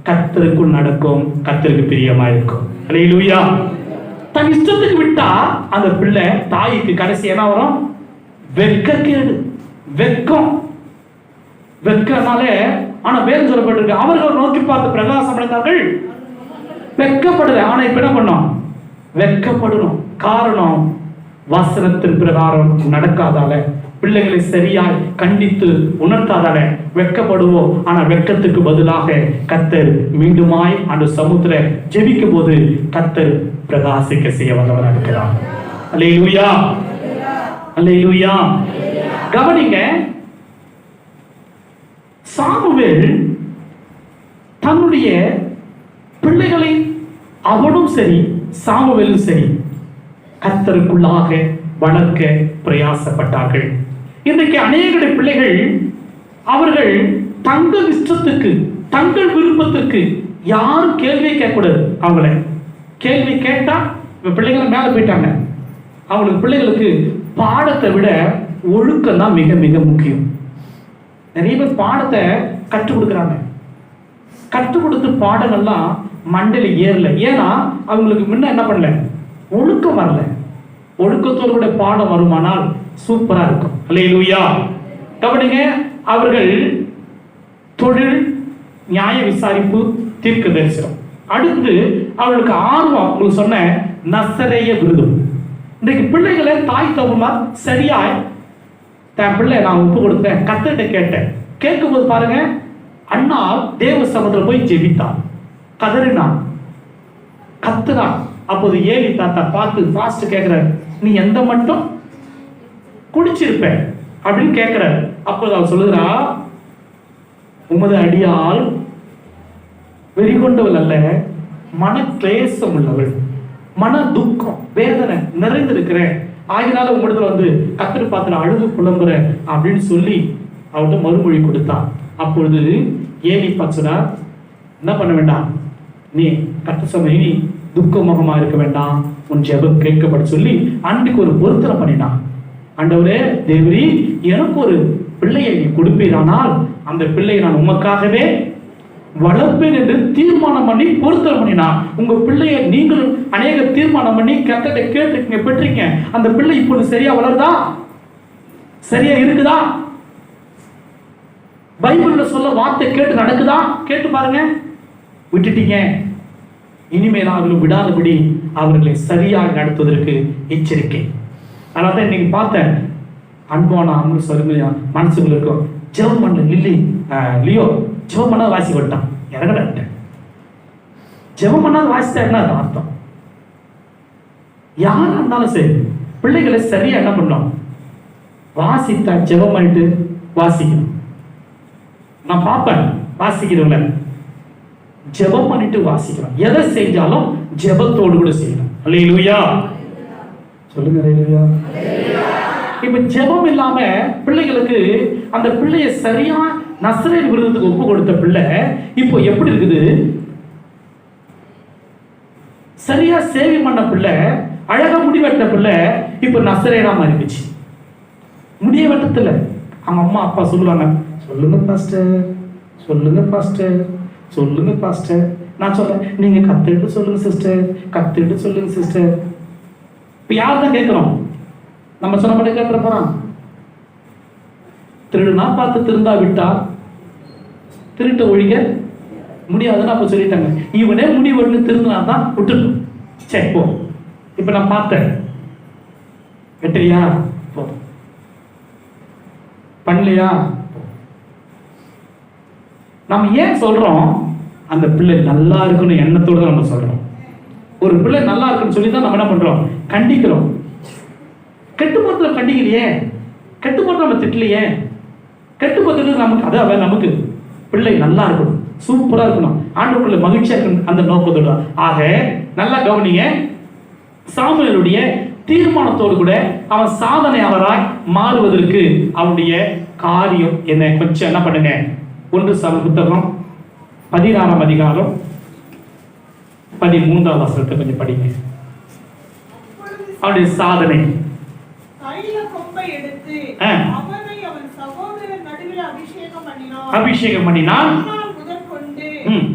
B: கர்த்தருக்குள் நடக்கும், கர்த்தருக்கு பிரியமா இருக்கும். அல்லேலூயா. தன் இஷ்டத்துக்கு விட்டா அந்த பிள்ளை தாய்க்கு கடைசி என்ன வரும்? வெட்கக்கேடு, வெட்கம். வெட்கனாலே ஆனா வேதம் சொல்லப்பட்டிருக்கு, அவர்கள் நோக்கி பார்த்து பிரகாசம் அடைந்தார்கள், வெட்கப்படுது. ஆனா இப்ப என்ன பண்ணோம்? வெட்கப்படணும். காரணம் வசனத்தின் பிரகாரம் நடக்காதால, பிள்ளைகளை சரியாய் கண்டித்து உணர்த்தாதால வெட்கப்படுவோம். ஆனா வெட்கத்துக்கு பதிலாக கர்த்தர் மீண்டுமாய் அந்த சமுத்திர ஜெபிக்கும் போது கர்த்தர் பிரகாசிக்க செய்ய வந்தவராக இருக்கிறார். அல்லேலூயா, அல்லேலூயா. கவனிங்க, சாமுவேல் தன்னுடைய பிள்ளைகளை அவனும் சரி சாமுவேலும் சரி கர்த்தருக்குள்ளாக வளர்க்க பிரயாசப்பட்டார்கள். இன்றைக்கு அநேக பிள்ளைகள் அவர்கள் தங்கள் இஷ்டத்துக்கு, தங்கள் விருப்பத்திற்கு யாரும் கேள்வியை கேட்கக்கூடாது. அவங்கள கேள்வி கேட்டா பிள்ளைகளை மேல போயிட்டாங்க. அவங்களுக்கு பிள்ளைகளுக்கு பாடத்தை விட ஒழுக்கம் தான் மிக மிக முக்கியம். நிறைய பேர் பாடத்தை கற்றுக் கொடுக்குறாங்க. கற்றுக் கொடுத்து பாடங்கள்லாம் மண்டையில ஏறல. ஏன்னா அவங்களுக்கு முன்ன என்ன பண்ணல? ஒழுக்கம் வரல. ஒழுக்கத்தோடு பாடம் வருமானால் சூப்பரா இருக்கும். அல்லேலூயா. கவனிங்க, அவர்கள் தொழில், நியாய விசாரிப்பு, தீர்க்க தரிசனம். அடுத்து அவர்களுக்கு ஆர்வம், உங்களுக்கு சொன்ன நசரேய விருதம். இன்றைக்கு பிள்ளைகளை தாய் தகப்பன்மார் சரியாய்
A: தன் பிள்ளை நான் ஒப்பு கொடுத்தேன், கர்த்தர்கிட்ட கேட்டேன். கேட்கும்போது பாருங்க, அண்ணா தேவ சமூகத்தில் போய் ஜெபித்தான், கதறினான், கத்துறான். அப்போது ஏலி தாத்தா பார்த்து ஃபாஸ்ட் கேட்கிறாரு, நீ எந்த மட்டும் குடிச்சிருப்ப அப்படின்னு கேட்கிறாரு. அப்போது அவள் சொல்லுறா, உமது அடியால் வெறிகொண்டவள் அல்ல, மன கிளேசம் உள்ளவள், மன துக்கம் வேதனை நிறைந்திருக்கிறேன், ஆகினால உங்களிடத்துல வந்து கர்த்தர் பார்த்து அழுது புலம்புற அப்படின்னு சொல்லி அவர்கிட்ட மறுமொழி கொடுத்தான். அப்பொழுது ஏலி பார்த்துனா, என்ன பண்ண வேண்டாம், நீ கர்த்தர் சொன்ன நீ துக்க முகமா இருக்க வேண்டாம், உன் ஜெபம் கேட்கப்பட சொல்லி அன்றைக்கு ஒரு பொருத்தனை பண்ணினான். ஆண்டவரே தேவரி, எனக்கு ஒரு பிள்ளையை நீ கொடுப்பீரானால் அந்த பிள்ளையை நான் உமக்காகவே வளர்ப்பேன் என்று தீர்மானம் பண்ணி பொருத்தனை பண்ணினான். உங்க பிள்ளையை நீங்களும் அநேக தீர்மானம் பண்ணி கர்த்தரை கேட்டுருக்கீங்க, பெற்றீங்க. அந்த பிள்ளை இப்பொழுது சரியா வளருதா, சரியா இருக்குதா, பைபிள்ல சொல்ல வார்த்தை கேட்டு நடக்குதா, கேட்டு பாருங்க. விட்டுட்டீங்க, இனிமேல் அவர்களும் விடாதபடி அவர்களை சரியாக நடத்துவதற்கு எச்சரிக்கை. அதனால தான் இன்னைக்கு பார்த்தேன், அன்பான அன்பு சொல்லுங்க மனசுக்குள்ள இருக்கும், ஜெபம் பண்ண லியோ ஜெபம் பண்ணாத வாசி விட்டான், இறங்கட ஜெபம் பண்ணாத வாசித்தா என்ன அர்த்தம்? யாரா இருந்தாலும் சரி, பிள்ளைகளை சரியா என்ன பண்ணோம், வாசித்தா ஜெபம் பண்ணிட்டு வாசிக்கணும். நான் பார்ப்பேன் வாசிக்கிறவங்கள ஜெபம் பண்ணிட்டு வாசிக்கிறோம். எதை செஞ்சாலும் ஜெபத்தோடு கூட செய்யணும். அல்லேலூயா சொல்லுங்க, அல்லேலூயா. இப்ப ஜெபம் இல்லாம பிள்ளைகளுக்கு அந்த பிள்ளைய சரியா நசரேல் விருதுக்கு ஒப்பு கொடுத்த பிள்ளை இப்போ எப்படி இருக்குது, சரியா சேவை பண்ண பிள்ளை, அழகா முடிவெட்ட பிள்ளை இப்ப நசரேலா மாறிடுச்சு. முடிய வெட்டத்துல அவங்க அம்மா அப்பா சொல்லுவாங்க, சொல்லுங்க பாஸ்டர், சொல்லுங்க பாஸ்டர், சொல்லுங்க பாஸ்டர். நான் சொல்றேன், நீங்க கத்துட்டு சொல்லுங்க சிஸ்டர், கத்துட்டு சொல்லுங்க சிஸ்டர். இப்ப யார் தான் கேட்கிறோம்? நம்ம சொன்ன மாதிரி கேட்கிற போறான். திருடுனா பார்த்து திருந்தா விட்டா திருட்ட ஒழிக்க முடியாதுன்னு அப்ப சொல்லிட்டாங்க. இவனே முடிவு திருந்தினா தான் விட்டுடும். சரி போ, இப்ப நான் பார்த்தேன், வெட்டலையா போ, பண்ணலையா. நம்ம ஏன் சொல்றோம்? அந்த பிள்ளை நல்லா இருக்குன்னு எண்ணத்தோடு தான் நம்ம சொல்றோம். ஒரு பிள்ளை நல்லா இருக்குன்னு சொல்லி தான் நம்ம என்ன பண்றோம், கண்டிக்கிறோம். கெட்டு போறதுல கண்டிக்கலையே, கெட்டு போறது நம்ம திட்டலையே, கெட்டு போறது நமக்கு அதான் நமக்கு பிள்ளை நல்லா இருக்கணும், சூப்பரா இருக்கணும், ஆண்டவருக்குள்ள மகிழ்ச்சியா இருக்கணும், அந்த நோக்கத்தோட. ஆக நல்லா கவனிங்க, சாமுவேலுடைய தீர்மானத்தோடு கூட அவன் சாதனையாளராய் மாறுவதற்கு அவனுடைய காரியம் என்ன, கொஞ்சம் என்ன பண்ணுங்க, 1 சாமுவேல் புத்தகம் 16ஆம் அதிகாரம் 13ஆம் வசனத்தை கொஞ்சம் படிங்க. அவனுடைய சாதனை,
B: கையில கொம்பை எடுத்து அவனை அவன் சகோதரர் நடுவில்
A: அபிஷேகம் பண்ணினான்.
B: முதற்கொண்டு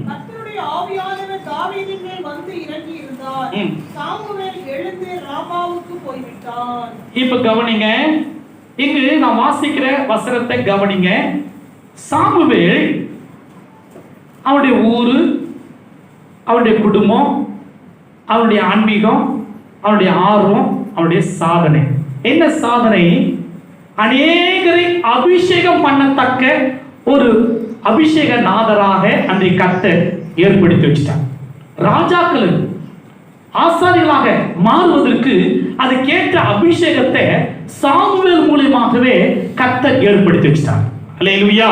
B: கர்த்தருடைய ஆவியானவர் தாவீதின் மேல் வந்து இறங்கி இருந்தார். சாமுவேல் எழுந்து ராமாவுக்கு போய்விட்டான். இப்ப கவனிங்க, இங்கு நான் வாசிக்கிற வசனத்தை கவனிங்க. சாமுவேல் அவனுடைய ஊரு, அவனுடைய குடும்பம், அவனுடைய ஆன்மீகம், அவனுடைய ஆர்வம், அவனுடைய சாதனை. என்ன சாதனை? அநேகரை அபிஷேகம் பண்ணத்தக்க ஒரு அபிஷேக நாதராக அந்த கர்த்தர் ஏற்படுத்தி வச்சிட்டார். ராஜாக்கள் ஆசாரிகளாக மாறுவதற்கு அதுக்கேற்ற அபிஷேகத்தை சாமுவேல் மூலமாகவே கர்த்தர் ஏற்படுத்தி வச்சிட்டார். அல்லேலூயா.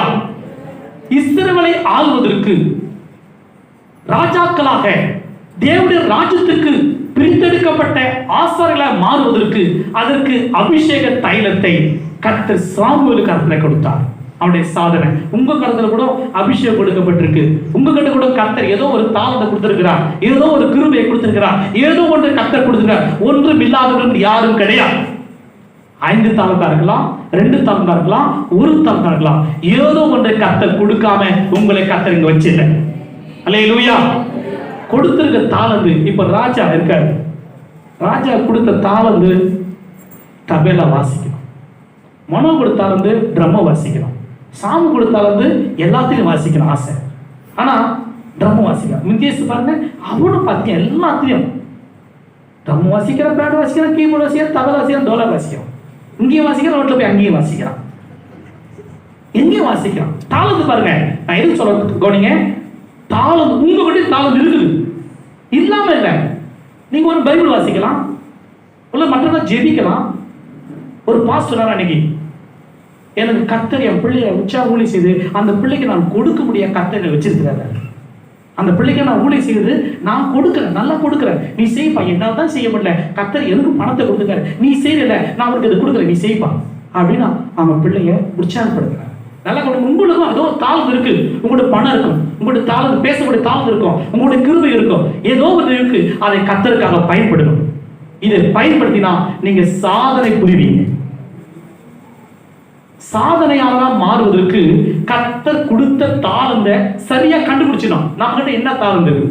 B: இஸ்ரவேலை ஆள்வதற்கு, ராஜாக்களாக தேவனுடைய ராஜ்யத்துக்கு பிரித்தெடுக்கப்பட்ட ஆசாரிகளாக மாறுவதற்கு அதற்கு அபிஷேக தைலத்தை கர்த்தர் சாமுவேலுக்கு கர்த்தரை கொடுத்தார். அவனுடைய சாதனை உங்க கருத்துல கூட அபிஷேகம் கொடுக்கப்பட்டிருக்கு. உங்க கிட்ட கூட கர்த்தர் ஏதோ ஒரு தாளத்தை கொடுத்திருக்கிறார், ஏதோ ஒரு கிருபையை கொடுத்திருக்கிறார், ஏதோ ஒன்று கர்த்தர் கொடுத்திருக்கிறார். ஒன்றும் இல்லாதவர்கள் யாரும் கிடையாது. 5 தாளத்தா இருக்கலாம், 2 தாளத்தா இருக்கலாம், 1 தாளத்தா இருக்கலாம். ஏதோ ஒன்று கர்த்தர் கொடுக்காம உங்களை கர்த்தர் இங்க வச்சில்ல. அல்லேலூயா. கொடுத்திருக்க தாளந்து, இப்ப ராஜா இருக்காரு, ராஜா கொடுத்த தாளந்து தபேலா வாசிக்கணும், மனோ கொடுத்தாலந்து ட்ரம்ம வாசிக்கணும், சாமு கொடுத்தாலந்து எல்லாத்தையும் வாசிக்கணும் ஆசை. ஆனா ட்ரம்ம வாசிக்கலாம். முகேஷ் பாருங்க, அவனும் பார்த்தீங்க எல்லாத்தையும் ட்ரம் வாசிக்கிறான், பேட் வாசிக்கிறான், கீபோர்டு வாசிக்கிறான், தபலா வாசிக்கிறான், டோலா வாசிக்கிறான்.
A: இங்கேயும் வாசிக்கிறான், ரோட்ல போய் அங்கேயும் வாசிக்கிறான், எங்கேயும் வாசிக்கிறான். தாளந்து பாருங்க, நான் எதுவும் சொல்ல கவனிங்க. தாளந்து உங்ககிட்ட தாளந்து இருக்குது, இல்லாம இல்லை. நீங்க ஒரு பைபிள் வாசிக்கலாம், உள்ள மற்றவங்க ஜெபிக்கலாம். ஒரு பாஸ்டர் அன்னைக்கு எனக்கு கர்த்தர் என் பிள்ளைய உச்சா ஊழி செய்து அந்த பிள்ளைக்கு நான் கொடுக்க முடிய கர்த்தரை வச்சிருக்கிறாரு. அந்த பிள்ளைக்கு நான் ஊழி செய்து நான் கொடுக்குறேன், நல்லா கொடுக்குறேன், நீ செய்ப்பா. என்னால் தான் செய்ய முடியல, கர்த்தர் எனக்கு பணத்தை கொடுத்துக்காரு, நீ செய்யல, நான் அவருக்கு இது கொடுக்குறேன், நீ செய்ப்பா அப்படின்னு அவன் பிள்ளைய உற்சாகப்படுத்துறேன். நல்லா உங்களுக்கும் அதோ தாளம் இருக்கு, உங்களுடைய பணம் இருக்கும், உங்களுடைய தாளம் பேசக்கூடிய தாளம் இருக்கும், உங்களுடைய கிருபை இருக்கும், ஏதோ ஒன்று இருக்கு, அதை கர்த்தருக்காக பயன்படுத்தணும். இதை பயன்படுத்தினா நீங்க சாதனை புரிவீங்க. சாதனையாளரா மாறுவதற்கு கர்த்தர் கொடுத்த தாளந்த சரியா கண்டுபிடிச்சிடும். நம்ம கிட்ட என்ன தாளந்து இருக்கு,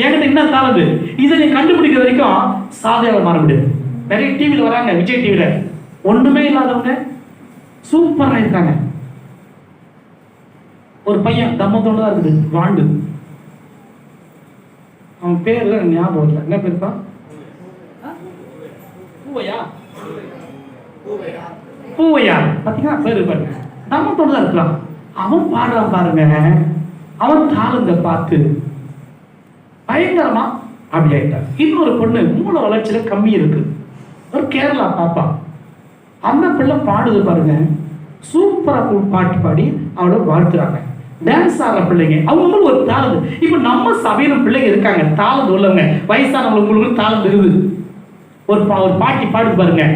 A: என்கிட்ட என்ன தாளந்து, இதை நீ கண்டுபிடிக்கிற வரைக்கும் சாதனையாளர் மாற முடியாது. நிறைய டிவியில் வராங்க, விஜய் டிவியில ஒண்ணுமே இல்லாதவங்க சூப்பரா இருக்காங்க. ஒரு பையன் தம்மத்தோட தான் இருக்குது, வாண்டு, அவன் பேர் ஞாபகம் இல்லை, என்ன பேருப்பா? பூவையா, பாத்தீங்கன்னா பேரு பாருங்க, தம்மத்தோட தான் இருக்கலாம். அவன் பாடுறான் பாருங்க, அவன் தாளந்த பார்த்து பயங்கரமா அப்படி ஆயிட்டான். இன்னொரு பொண்ணு மூளை வளர்ச்சியில கம்மி இருக்கு, ஒரு கேரளா பாப்பா, அந்த பிள்ளை பாடுது பாருங்க, சூப்பரா பாட்டு பாடி அவளை வாழ்த்துறாங்க. டான்ஸ் ஆடுற பிள்ளைங்க, அவங்களும் ஒரு தாளந்து. இப்ப நம்ம சபையில பிள்ளைங்க இருக்காங்க தாளந்து உள்ளவங்க, வயசானவங்களுக்கு தாளந்து இருக்குது. ஒரு பாட்டி பாடு பாருங்க,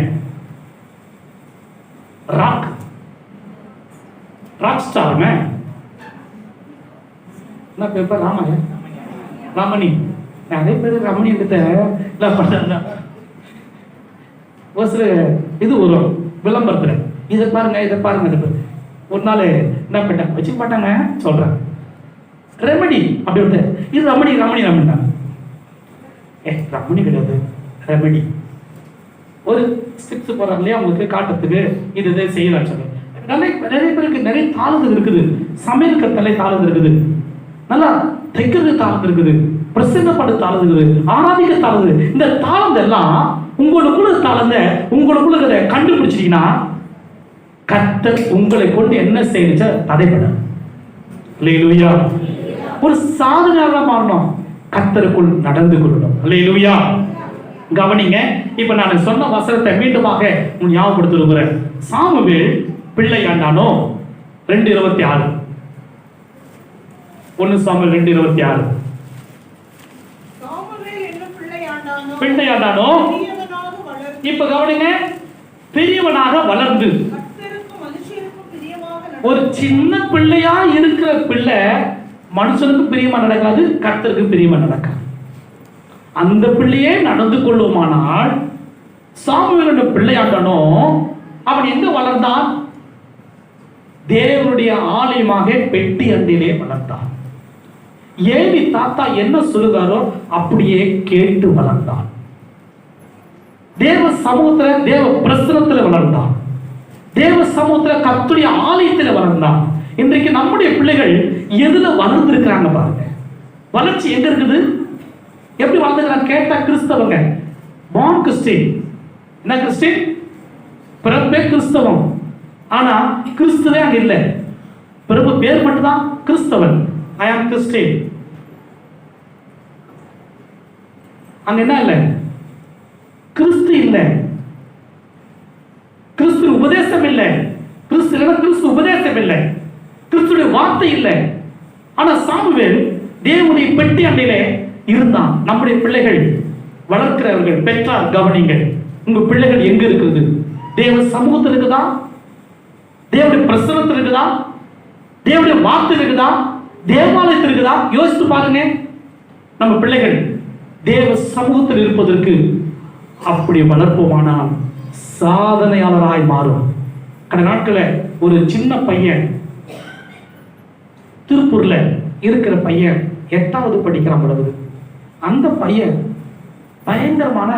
A: ராக் ஸ்டாருங்க, என்ன பேர்? ராமையா, ரமணி. நிறைய பேர் ரமணி கிட்ட ஒரு சில இது வரும் விளம்பரத்துல, இதை பாருங்க இதை பாருங்க. ஒரு நாள் என்ன பண்ண வச்சுக்க மாட்டாங்க, சொல்றேன் ரெமடி அப்படி விட்டு, இது ரமணி ரமணி ரமணி தான். ரமணி கிடையாது, ரெமடி. ஒரு ஸ்டிப்ஸ் போறாங்க இல்லையா உங்களுக்கு காட்டுறதுக்கு, இது செய்யலாம் சொல்லு. நிறைய பேருக்கு நிறைய தாளந்து இருக்குது, சமையல் கத்தலை தாளந்து இருக்குது, நல்லா தைக்கிறது தாளந்து இருக்குது, பிரசங்கப்பட தாளந்து இருக்குது, ஆராதிக்க தாளந்து. இந்த தாளந்து எல்லாம் உங்களுக்குள்ள தாளந்த உங்களுக்குள்ள கண்டுபிடிச்சிட்டீங்கன்னா கர்த்தர் உங்களை கொண்டு என்ன செய்ய தடைபட. அல்லேலூயா. ஒரு சாதனையாளரா மாறணும், கர்த்தருக்குள் நடந்து கொள்ளணும். அல்லேலூயா. கவனிங்க, இப்ப நான் சொன்ன வசனத்தை மீண்டுமாக ஞாபகப்படுத்துகிறேன். சாமுவேல் பிள்ளை ஆண்டானோ 2:26, 1 சாமுவேல் 2:26. பிள்ளை ஆண்டானோ, இப்ப கவனிங்க, பெரியவனாக வளர்ந்து. ஒரு சின்ன பிள்ளையா இருக்கிற பிள்ளை மனுஷனுக்கு பிரியமா நடக்காது, கர்த்தருக்கு பிரியமா நடக்காது. அந்த பிள்ளையே நடந்து கொள்ளுமானால் சாமுவேலோட பிள்ளையாண்டனோ அவன் எங்க வளர்ந்தான்? தேவனுடைய ஆலயமாக பெட்டி அண்டிலே வளர்ந்தான். ஏலி தாத்தா என்ன சொல்லுகிறாரோ அப்படியே கேட்டு வளர்ந்தான். தேவ சமூகத்துல, தேவ பிரசனத்துல வளர்ந்தான். தேவ சமூகத்துல கர்த்தருடைய ஆலயத்துல வளர்ந்தான். இன்றைக்கு நம்முடைய பிள்ளைகள் எதுல வளர்ந்து இருக்கிறாங்க பாருங்க. வளர்ச்சி எங்க இருக்குது? எப்படி வளர்ந்துக்கிறாங்க கேட்டா கிறிஸ்தவங்க, பான் கிறிஸ்டின். என்ன கிறிஸ்டின்? பிறப்பே கிறிஸ்தவம், ஆனா கிறிஸ்துவே அங்க இல்ல. பிறப்பு பேர் மட்டும்தான் கிறிஸ்தவன், ஐ ஆம் கிறிஸ்டின். அங்க என்ன இல்ல? கிறிஸ்து இல்ல, கிறிஸ்து உபதேசம் இல்லை, கிறிஸ்து உபதேசம் இல்லை, கிறிஸ்துடைய வார்த்தை இல்லை. ஆனா சாமுவேல் தேவனுடைய பெட்டி அண்டையிலே இருந்தான். நம்முடைய பிள்ளைகள் வளர்க்கிறவர்கள் பெற்றார் கவனிங்கள். உங்க பிள்ளைகள் எங்க இருக்குது? தேவ சமூகத்தில் இருக்குதா? தேவனுடைய பிரசனத்தில் இருக்குதா? தேவனுடைய வார்த்தை இருக்குதா? தேவாலயத்தில் இருக்குதா? யோசித்து பாருங்க. நம்ம பிள்ளைகள் தேவ சமூகத்தில் இருப்பதற்கு அப்படி வளர்ப்போமானால் சாதனையாளராய் மாறும். கடந்த நாட்களில் ஒரு சின்ன பையன், திருப்பூர்ல இருக்கிற பையன் 8வது படிக்கிறான் பொழுது, அந்த பையன் பயங்கரமான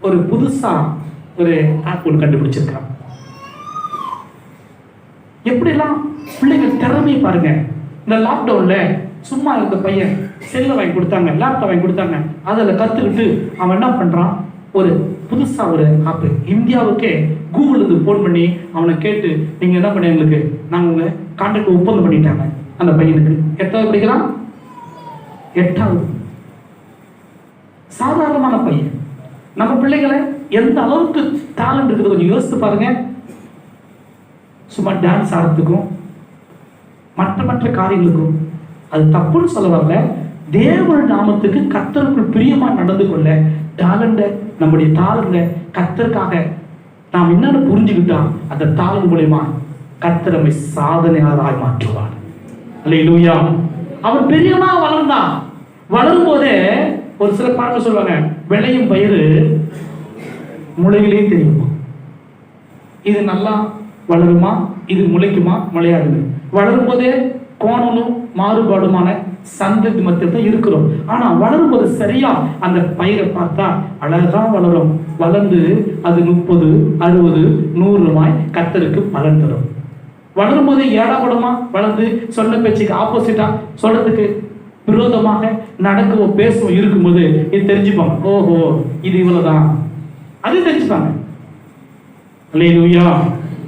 A: ஒரு புதுசா ஒரு ஆப் ஒன்று கண்டுபிடிச்சிருக்கான். எப்படிலாம் பிள்ளைகள் திறமை பாருங்க. இந்த லாக்டவுன்ல சும்மா இருந்த பையன் செல்ல வாங்கி கொடுத்தாங்க, லேப்டாப் வாங்கி கொடுத்தாங்க, அதில் கத்துக்கிட்டு அவன் என்ன பண்றான், ஒரு புதுசா ஒரு ஆப் இந்தியாவுக்கே கூகுள் இது போன் பண்ணி அவனை கேட்டு நீங்க என்ன பண்ண எங்களுக்கு நாங்க உங்க கான்ட்ராக்ட் ஒப்பந்தம் பண்ணிட்டாங்க. அந்த பையனுக்கு 8வது படிக்கிறான், 8வது. சாதாரணமான பையன். நம்ம பிள்ளைகளை எந்த அளவுக்கு டேலண்ட் இருக்குது கொஞ்சம் யோசித்து பாருங்க. சும்மா டான்ஸ் ஆடுறதுக்கும் மற்ற காரியங்களுக்கும் அது தப்புன்னு சொல்ல வரல. தேவ நாமத்துக்கு கர்த்தருக்குள் பிரியமா நடந்து கொள்ள டேலண்ட நம்முடைய டேலண்ட கர்த்தருக்காக நாம் என்னன்னு புரிஞ்சுக்கிட்டா அந்த டேலண்ட் மூலமா கர்த்தர் நம்மை சாதனையாளராய் மாற்றுவார். அல்லேலூயா. அவன் பெரியவனா வளர்ந்தான். வளரும் போதே ஒரு சில பாடல் சொல்லுவாங்க, விளையும் பயிறு முளையிலே தெரியுமா, இது நல்லா வளருமா, இது முளைக்குமா, முளையாது. வளரும் போதே கோணலும் மாறுபாடுமான சந்ததி மத்தியில் தான் இருக்கிறோம். ஆனா வளரும் போது சரியா அந்த பயிரை பார்த்தா அழகா வளரும். வளர்ந்து அது 30, 60, 100 கர்த்தருக்கு பலன் தரும். வளரும் போது ஏடாபடமா வளர்ந்து சொன்ன பேச்சுக்கு ஆப்போசிட்டா சொல்றதுக்கு விரோதமாக நடக்கவும் பேசவும் இருக்கும்போது இது தெரிஞ்சுப்பாங்க, ஓஹோ இது இவ்வளவுதான், அது தெரிஞ்சுப்பாங்க. அல்லேலூயா.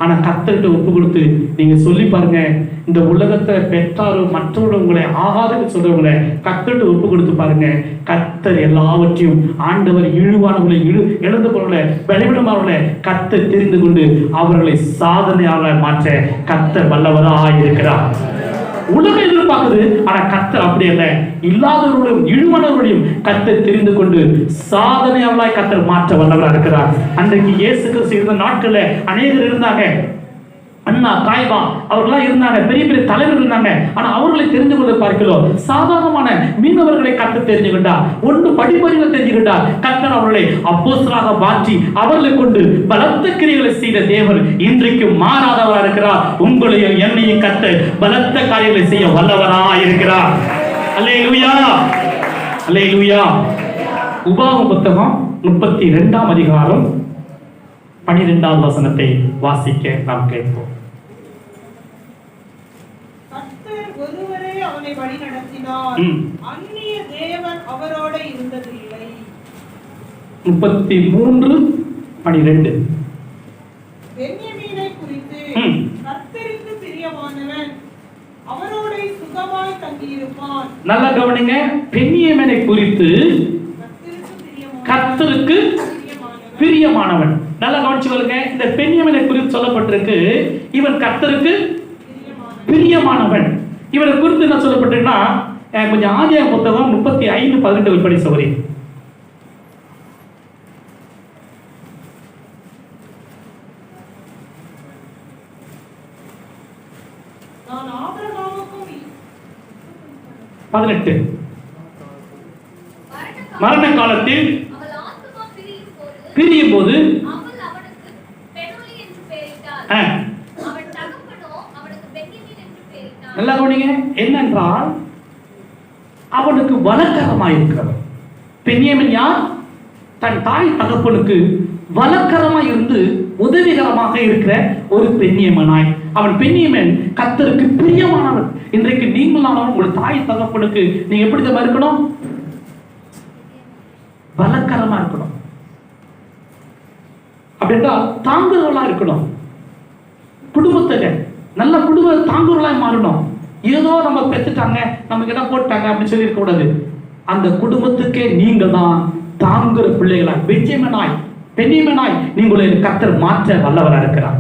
A: ஆனா கர்த்தர்கிட்ட ஒப்பு கொடுத்து நீங்க சொல்லி பாருங்க, இந்த உலகத்தை பெற்றாரும் மற்றவர்கள் உங்களை ஆகாதுன்னு சொல்றவங்களை கர்த்தர்கிட்ட ஒப்பு கொடுத்து பாருங்க, கர்த்தர் எல்லாவற்றையும் ஆண்டவர் இழுவானவர்களை இழந்து போறவர்களை பலவீனமானவர்களை கர்த்தர் தெரிந்து கொண்டு அவர்களை சாதனையாளர் மாற்ற கர்த்தர் வல்லவராய் இருக்கிறார். உலகம் எதிர்பார்க்குது, ஆனா கர்த்தர் அப்படி அல்ல. இல்லாதவர்களையும் இழுவனவர்களையும் கர்த்தர் தெரிந்து கொண்டு சாதனையாளராய் கர்த்தர் மாற்ற வல்லவராக இருக்கிறார். அன்றைக்கு இயேசு கிறிஸ்து இருந்த நாட்கள்ல அநேகர் இருந்தாங்க. அண்ணா, காய்பா அவர்களாம் இருந்தாங்க, பெரிய பெரிய தலைவர்கள் இருந்தாங்க. ஆனா அவர்களை தெரிந்து கொள்ள பார்க்கிறோம். சாதாரணமான மீனவர்களை கர்த்தர் தெரிஞ்சுக்கிட்டார். ஒன்று படிப்பறிவை தெரிஞ்சுக்கிட்டார். கர்த்தர் அவர்களை அப்போஸ்தலராக மாற்றி அவர்களை கொண்டு பலத்த கிரியைகளை செய்த தேவன் இன்றைக்கு மாறாதவராக இருக்கிறார். உங்களையும் என்னையும் கர்த்தர் பலத்த காரியங்களை செய்ய வல்லவராக இருக்கிறார். அல்லேலூயா, அல்லேலூயா. உபாகம புத்தகம் 32ஆம் அதிகாரம் 12வது வசனத்தை வாசிக்க நாம் கேட்போம்.
B: கர்த்தர் ஒருவரே அவனை வழி நடத்தினார், அந்நிய தேவன் அவரோட இருந்ததில்லை.
A: 33:12.
B: பென்யமீனை குறித்து கர்த்தருக்கு பிரியமானவன் அவரோட சுகமாய் தங்கியிருப்பான்.
A: நல்லா கவனிங்க, பென்யமீனை குறித்து கர்த்தருக்கு பிரியமானவன். நல்லா கவனிச்சுக்கொள்ளுங்க. இந்த பென்யமீனை குறித்து சொல்லப்பட்டிருக்கு, இவன் கர்த்தருக்கு பிரியமானவன். இவனை குறித்து என்ன சொல்லப்பட்டிருக்குன்னா, கொஞ்சம் ஆதியாகம புத்தகம் 35:18 படி சௌரி.
B: நான் ஆபிரகாமுக்கும்
A: 18 மரண காலத்தில் பிரியும் போது நல்லா கவனிங்க, என்னென்றால் அவனுக்கு வலக்கரமாயிருக்கிறவன். பென்யமீன் யார்? தன் தாய் தகப்பனுக்கு வலக்கரமாய் இருந்து உதவிகரமாக இருக்கிற ஒரு பென்யமீனாய் அவன். பென்யமீன் கர்த்தருக்கு பிரியமானவன். இன்றைக்கு நீங்களானவன் உங்கள் தாய் தகப்பனுக்கு நீங்க எப்படி தான் இருக்கணும்? வலக்கரமா இருக்கணும். அப்படின்னா தாங்குறவளா இருக்கணும். குடும்பத்துக்கு நல்ல குடும்ப தாங்குறவளாய் மாறணும். ஏதோ நம்ம பெற்றுட்டாங்க, நமக்கு என்ன போட்டாங்க அப்படின்னு சொல்லி இருக்க கூடாது. அந்த குடும்பத்துக்கே நீங்க தான் தாங்குற பிள்ளைகளாய் பென்யமீனாய் நீங்களை கர்த்தர் மாற்ற வல்லவராக இருக்கிறார்.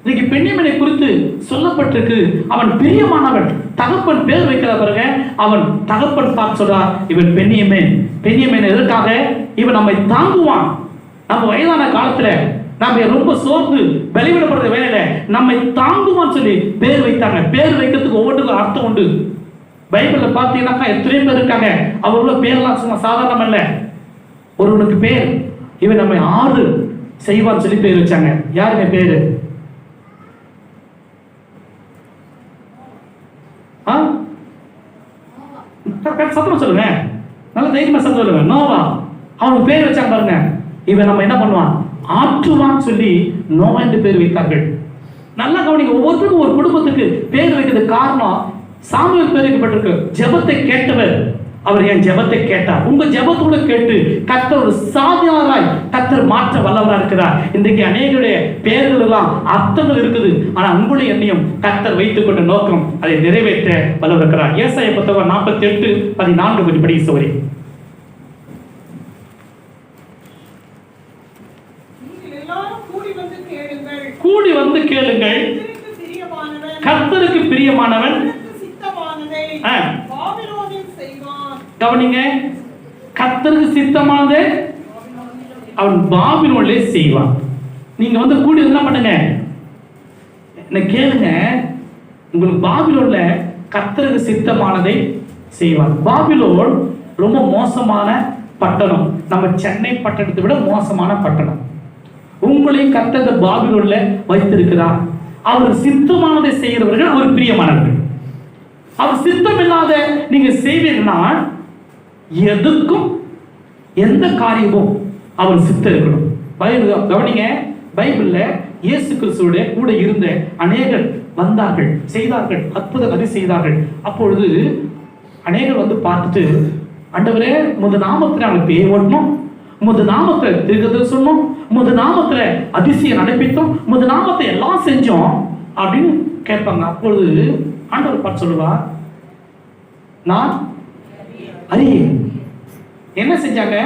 A: இன்னைக்கு பென்யமீனை குறித்து சொல்லப்பட்டிருக்கு, அவன் பிரியமானவன். தகப்பன் பேர் வைக்கிற பிறகு அவன் தகப்பன் பார்த்து சொல்றார், இவன் பென்யமீன் எதற்காக? இவன் நம்மை தாங்குவான். நம்ம வயதான காலத்துல நாம ரொம்ப சோர்ந்து பலவீனப்படுற வேலையில நம்மை தாங்குவான்னு சொல்லி பேர் வைத்தாங்க. பேர் வைக்கிறதுக்கு ஒவ்வொன்றுக்கும் அர்த்தம் உண்டு. பைபிள்ல பார்த்தீங்கன்னாக்கா எத்தனை பேர் இருக்காங்க, அவரோட பேர்லாம் சும்மா சாதாரணம் இல்ல. ஒருவனுக்கு பேர் இவன் நம்மை ஆறு செய்வான்னு சொல்லி பேர் வச்சாங்க. யாருங்க பேரு? சத்தம் சொல்லுங்க, நல்ல தைரியமா சத்தம் சொல்லுங்க. நோவா, அவனுக்கு பேர் வச்சாங்க பாருங்க. இவன் நம்ம என்ன பண்ணுவான்? ஆற்றுவான்னு சொல்லி நோவா என்று பேர் வைத்தார்கள். நல்லா கவனிங்க, ஒவ்வொருத்தருக்கும் ஒரு குடும்பத்துக்கு பேர் வைக்கிறது காரணம். சாமுவேல் பேர் வைக்கப்பட்டிருக்கு, ஜெபத்தை கேட்டவர். அவர் என் ஜெபத்தை கேட்டார். உங்க ஜெபத்தோட கேட்டு கர்த்தர் ஒரு சாதியாராய் கர்த்தர் மாற்ற வல்லவராக இருக்கிறார். இன்றைக்கு அநேகருடைய பெயர்கள் எல்லாம் அர்த்தங்கள் இருக்குது, ஆனா உங்களுடைய எண்ணையும் கர்த்தர் வைத்துக் கொண்ட நோக்கம் அதை நிறைவேற்ற வல்லவர் இருக்கிறார். ஏசாயா புத்தகம் 48:14 கொஞ்சம் படி சோரி. கூடி வந்து கேளுங்கள், கர்த்தருக்கு பிரியமானவன் கவனிங்க, கர்த்தருக்கு சித்தமானதை அவன் பாபிலோனிலே செய்வான். நீங்க வந்து கூடி என்ன பண்ணுங்க, என்ன கேளுங்க, உங்களுக்கு பாபிலோன்ல கர்த்தருக்கு சித்தமானதை செய்வான். பாபிலோன் ரொம்ப மோசமான பட்டணம், நம்ம சென்னை பட்டணத்தை விட மோசமான பட்டணம். உங்களையும் கர்த்தர் பாபிலோன்ல வைத்திருக்கிறார். அவர் சித்தமானதை செய்கிறவர்கள் அவர் பிரியமானவர்கள். அவர் சித்தம் இல்லாத நீங்க செய்வீங்கன்னா எதுக்கும் எந்த காரியமும் அவர் சித்தம் இருக்கணும். பைபிள் கவனிங்க, பைபிள்ல இயேசு கிறிஸ்துவோட கூட இருந்த அநேகர் வந்தார்கள், செய்தார்கள், அற்புதம் அதை செய்தார்கள். அப்பொழுது அநேகர் வந்து பார்த்துட்டு, ஆண்டவரே உமது நாமத்தில் நாங்கள் பேய் ஓட்டணும், உமது நாமத்தில் தீர்க்கதரிசனம் சொன்னோம், உமது நாமத்துல அதிசயம் நடைபெற்றோம், உமது நாமத்தை எல்லாம் செஞ்சோம் அப்படின்னு கேட்பாங்க. அப்பொழுது ஆண்டவர் பார்த்து சொல்லுவார், நான் அறியேன். என்ன செஞ்சாங்க?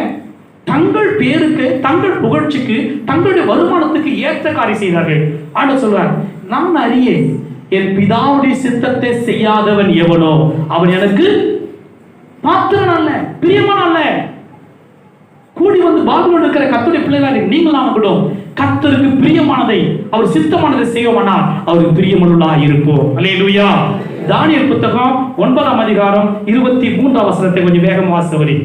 A: தங்கள் பேருக்கு, தங்கள் புகழ்ச்சிக்கு, தங்களுடைய வருமானத்துக்கு ஏற்ற காரியம் செய்தார்கள். ஆண்டவர் சொல்வார், நான் அறியேன், என் பிதாவுடைய சித்தத்தை செய்யாதவன் எவனோ அவன் எனக்கு பாத்திரன் அல்ல, பிரியமான அல்ல. கூடி வந்து பாபிலோன் இருக்கிற கர்த்தருடைய பிள்ளைகளை நீங்களாம் கூட கர்த்தருக்கு பிரியமானதை அவர் சித்தமானதை செய்வோமானால் அவருக்கு பிரியமுள்ளவர்களாய் இருப்போம். அல்லேலூயா. தானியேல் புத்தகம் 9ஆம் அதிகாரம் 23ஆம் வசனத்தை கொஞ்சம் வேகமா வாசித்தவரி.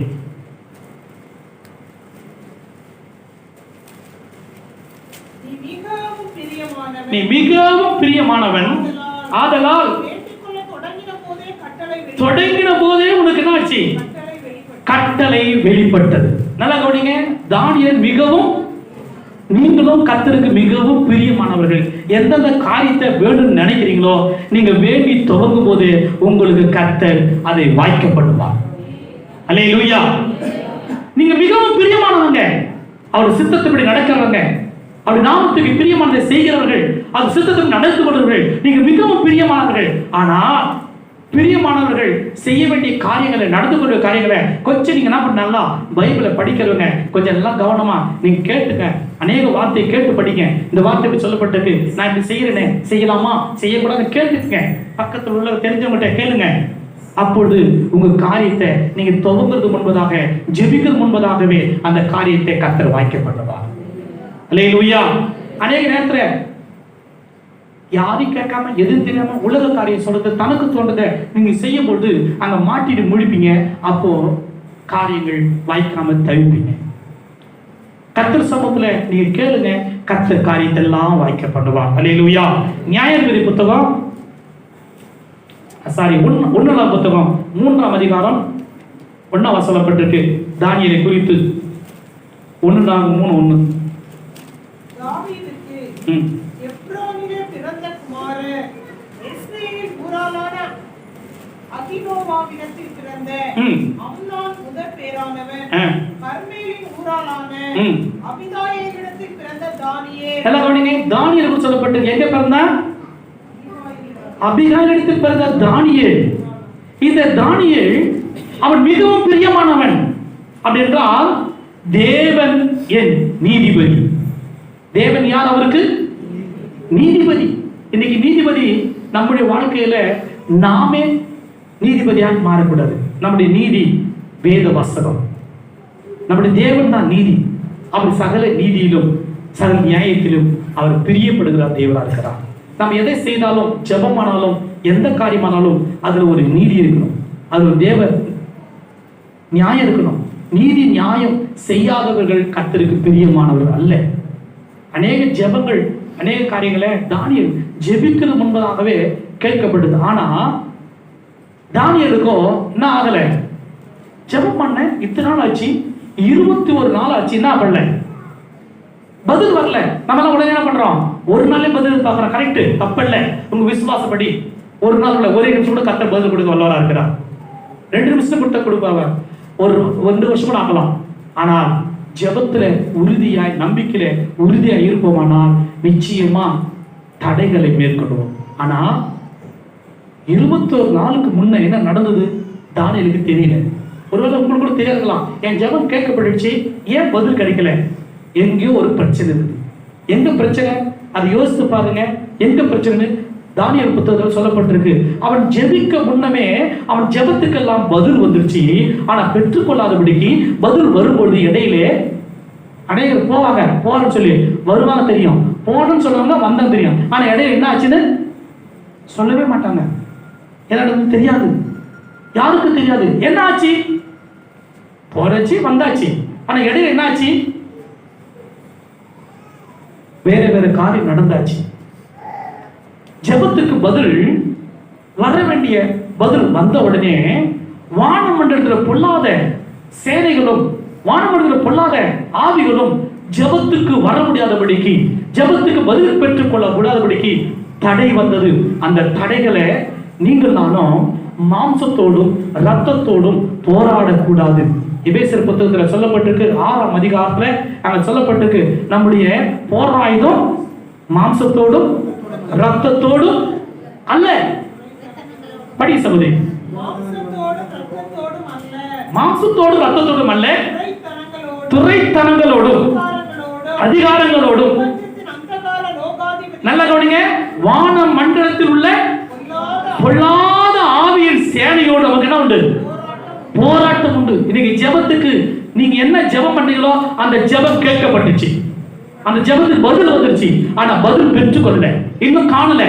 A: நீ மிகவும் பிரியமானவன், ஆதலால் தொடங்கின போதே உனக்கு என்ன ஆச்சு? கட்டளை வெளிப்பட்டது. நல்லா கவனிங்க, தானியேல் மிகவும், நீங்களும் கர்த்தருக்கு மிகவும் பிரியமானவர்கள். எந்தெந்த காரியத்தை வேணும்னு நினைக்கிறீங்களோ நீங்க வேண்டி துவங்கும் போது உங்களுக்கு கர்த்தர் அதை வாய்க்கப்படுவார். அல்லேலூயா. நீங்க மிகவும் பிரியமானவங்க, அவர் சித்தத்தின்படி நடக்கிறவங்க, அவர் நாமத்துக்கு பிரியமானதை செய்கிறவர்கள், அவர் சித்தத்துக்கு நடந்து கொள்கிறவர்கள், நீங்க மிகவும் பிரியமானவர்கள். ஆனா பிரியமானவர்கள் செய்ய வேண்டிய காரியங்களை, நடந்து கொண்ட காரியங்களை கொஞ்சம் நீங்க என்ன பண்ணா பைபிளை படிக்கிறவங்க கொஞ்சம் எல்லாம் கவனமா நீங்க கேட்டுங்க. அநேக வார்த்தையை கேட்டு படிங்க. இந்த வார்த்தை சொல்லப்பட்டிருக்கு, நான் இப்படி செய்யறேனே, செய்யலாமா செய்யக்கூடாது கேட்டுங்க. பக்கத்தில் உள்ள தெரிஞ்சவங்ககிட்ட கேளுங்க. அப்பொழுது உங்க காரியத்தை நீங்க துவங்குறது முன்பதாக, ஜெபிக்கிறது முன்பதாகவே அந்த காரியத்தை கர்த்தர் வாய்க்கப்படுவார். அல்லேலூயா. அநேக நேரத்துல யாரையும் கேட்காம, எதுவும் தெரியாம உலக காரியம் சொல்றது, தனக்கு தோன்றதை நீங்க செய்யும் பொழுது அங்க மாட்டிட்டு முழிப்பீங்க. அப்போ காரியங்கள் வாய்க்காம தவிப்பீங்க. கர்த்தர் சமூகத்துல நீங்க கேளுங்க, கர்த்தர் காரியத்தை எல்லாம் வாய்க்கப்படுவார். அல்லேலூயா. நியாயாதிபதி புத்தகம் 1ஆம் புத்தகம் 3ஆம் அதிகாரம் 1ஆம் வசனப்பட்டிருக்கு. தானியேலை குறித்து 1:3
B: அகினோவாவிடத்தில் பிறந்த அம்னான் முதற் பேரானவன், கர்மேலின் ஊராளான அபிகாயிலிடத்தில் பிறந்த தானியேல்.
A: எல்லாம் கவனிங்க, தானியேல் சொல்லப்பட்டது எங்க பிறந்தான்? அபிகாயிலிடத்தில் பிறந்த தானியேல். இந்த தானியேல் அவன் மிகவும் பிரியமானவன். அப்படி என்றால் தேவன் என் நீதிபதி. தேவன் யார்? அவருக்கு நீதிபதி. இன்னைக்கு நீதிபதி நம்முடைய வாழ்க்கையில நாமே நீதிபதியாக மாறக்கூடாது. நம்முடைய நீதி வேத வசனம். நம்முடைய தேவன் தான் நீதி. அவர் சகல நீதியிலும் சகல நியாயத்திலும் அவர் பிரியப்படுகிறார், தேவராக இருக்கிறார். நாம் எதை செய்தாலும், ஜெபமானாலும், எந்த காரியமானாலும் அதுல ஒரு நீதி இருக்கணும், அது ஒரு தேவ நியாயம் இருக்கணும். நீதி நியாயம் செய்யாதவர்கள் கர்த்தருக்கு பிரியமானவர்கள் அல்ல. அநேக ஜெபங்கள், அநேக காரியங்களை தானியேல் ஜெபிக்கிறது முன்பதாகவே கேட்கப்படுது. ஆனா தானியேலுக்கும் என்ன ஆகல? ஜெபம் பண்ண இத்தனை நாள் ஆச்சு, 21 நாள் ஆச்சு, என்ன பண்ணல? பதில் வரல. நம்ம எல்லாம் உடனே என்ன பண்றோம்? ஒரு நாளே பதில் பார்க்கிறோம். கரெக்ட், தப்பு இல்ல. உங்க விசுவாசப்படி ஒரு நாள் ஒரே நிமிஷம் கூட கர்த்தர் பதில் கொடுக்க வல்லவரா இருக்கிறார். 2 நிமிஷம் கொடுப்பாங்க, ஒரு 2 வருஷம் கூட ஆகலாம். ஆனால் ஜெபத்துல உறுதியாய், நம்பிக்கையில உறுதியாய் இருப்போமானால் நிச்சயமா தடைகளை மேற்கொள்வோம். ஆனா 21 நாளுக்கு முன்ன என்ன நடந்தது தானியேலுக்கு தெரியல. ஒருவேளை உங்களுக்கு கூட தெரியாதுலாம், என் ஜெபம் கேட்கப்பட்டுச்சு, ஏன் பதில் கிடைக்கல? எங்கேயோ ஒரு பிரச்சனை இருக்குது. எங்க பிரச்சனை? அதை யோசித்து பாருங்க. எங்க பிரச்சனை? தானியேல் புத்தகத்தில் சொல்லப்பட்டிருக்கு, அவன் ஜெபிக்க முன்னமே அவன் ஜெபத்துக்கெல்லாம் பதில் வந்துருச்சு. ஆனா பெற்றுக்கொள்ளாதபடிக்கு பதில் வரும்பொழுது இடையிலே அநேகர் போறேன்னு சொல்லி வருவாங்க தெரியும், போனன்னு சொல்லுவாங்க, வந்தா தெரியும். ஆனா இடையில என்ன ஆச்சுன்னு சொல்லவே மாட்டாங்க. என்ன தெரியாது, யாருக்கு தெரியாது. என்ன ஆச்சு? போறச்சு, வந்தாச்சு. ஆனா இடையில என்ன ஆச்சு? வேற வேற காரியம் நடந்தாச்சு. ஜெபத்துக்கு பதில் வர வேண்டிய பதில் வந்த உடனே வானமண்டலத்தில் பொல்லாத சேனைகளும் வானமண்டலத்தில் பொல்லாத ஆவிகளும் ஜெபத்துக்கு வர முடியாதபடிக்கு, ஜெபத்துக்கு பதில் பெற்றுக் கொள்ள முடியாதபடிக்கு தடை வந்தது. அந்த தடைகளை நீங்கள் நானும் மாம்சத்தோடும் இரத்தத்தோடும் போராடக்கூடாது. எபேசியர் புத்தகத்தில் சொல்லப்பட்டிருக்கு, 6ஆம் அதிகாரத்துல அங்க சொல்லப்பட்டிருக்கு, நம்முடைய போராயுதம் மாம்சத்தோடும் இரத்தத்தோடும் அல்ல. படி சகோதரி. மாம்சத்தோடு இரத்தத்தோடும் அல்ல, துரைத்தனங்களோடும் அதிகாரங்களோடும். நல்ல கவனிங்க, வான மண்டலத்தில் உள்ள பொல்லாத ஆவியின் சேனையோடு நமக்கு என்ன உண்டு? போராட்டம் உண்டு. இன்னைக்கு ஜெபத்துக்கு நீங்க என்ன ஜெபம் பண்ணீங்களோ அந்த ஜெபம் கேட்கப்பட்டுச்சு, அந்த ஜெபத்துக்கு பதில் வந்துருச்சு. ஆனா பதில் பெற்றுக்கொள்ள இன்னும் காணல.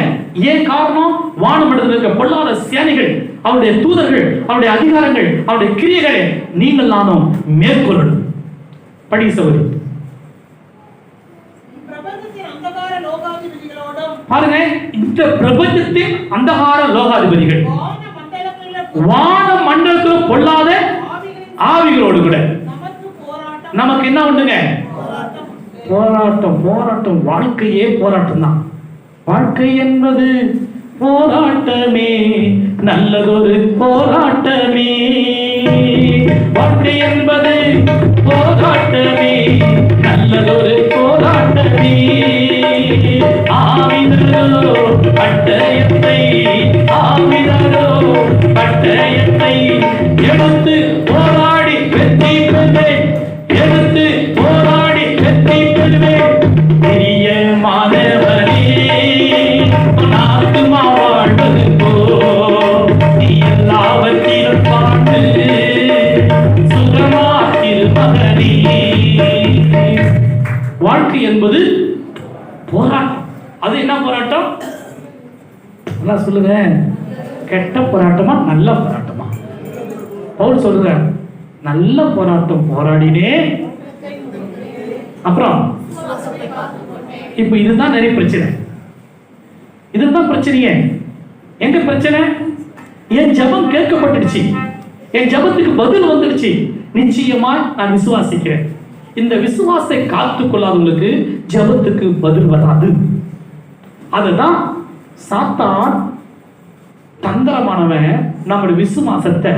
A: ஏன் காரணம்? வானமண்டலத்தில் இருக்க பொல்லாத சேனைகள், அவருடைய தூதர்கள், அவருடைய அதிகாரங்கள், அவருடைய கிரியைகளை நீங்கள் நானும் மேற்கொள்ளணும். படி சகோதரி. பாருங்க, இந்த பிரபஞ்சத்தின் அந்தகார லோகாதிபதிகள் வான மண்டலத்தில் பொல்லாத ஆவிகளோடு கூட நமக்கு என்ன உண்டுங்க? போராட்டம். போராட்டம், வாழ்க்கையே போராட்டம் தான். வாழ்க்கை என்பது போராட்டமே, நல்லதொரு போராட்டமே. வாழ்க்கை என்பது போராட்டமே, நல்லதொரு போராட்டமே. ஆவிதரோ பட்டயத்தை, ஆவிதரோ பட்டயத்தை எடுத்து போராடி வெற்றி பெறுவேன், எடுத்து போராடி வெற்றி பெறுவேன். பெரிய மாணவனே, ஆத்மா வாழ்வது போ, நீ எல்லாவற்றிலும் பாட்டு சுகமாக்கிரு மகனே. வாழ்க்கை என்பது போராட்டம். அது என்ன போராட்டம்? நல்லா சொல்லுங்க, கெட்ட போராட்டமா நல்ல போராட்டமா? பவுல் சொல்ற, நல்ல போராட்டம் போராடினே. அப்புறம் இப்ப இதுதான் நிறைய பிரச்சனை. இதுதான் பிரச்சனையே. எங்க பிரச்சனை? என் ஜெபம் கேட்கப்பட்டுடுச்சு, என் ஜெபத்துக்கு பதில் வந்துடுச்சு. நிச்சயமா நான் விசுவாசிக்கிறேன். இந்த விசுவாசத்தை காத்துக் கொள்ளாதவங்களுக்கு ஜெபத்துக்கு பதில் வராது. அதுதான் சாத்தான் தந்திரமானவன் நம்முடைய விசுவாசத்தை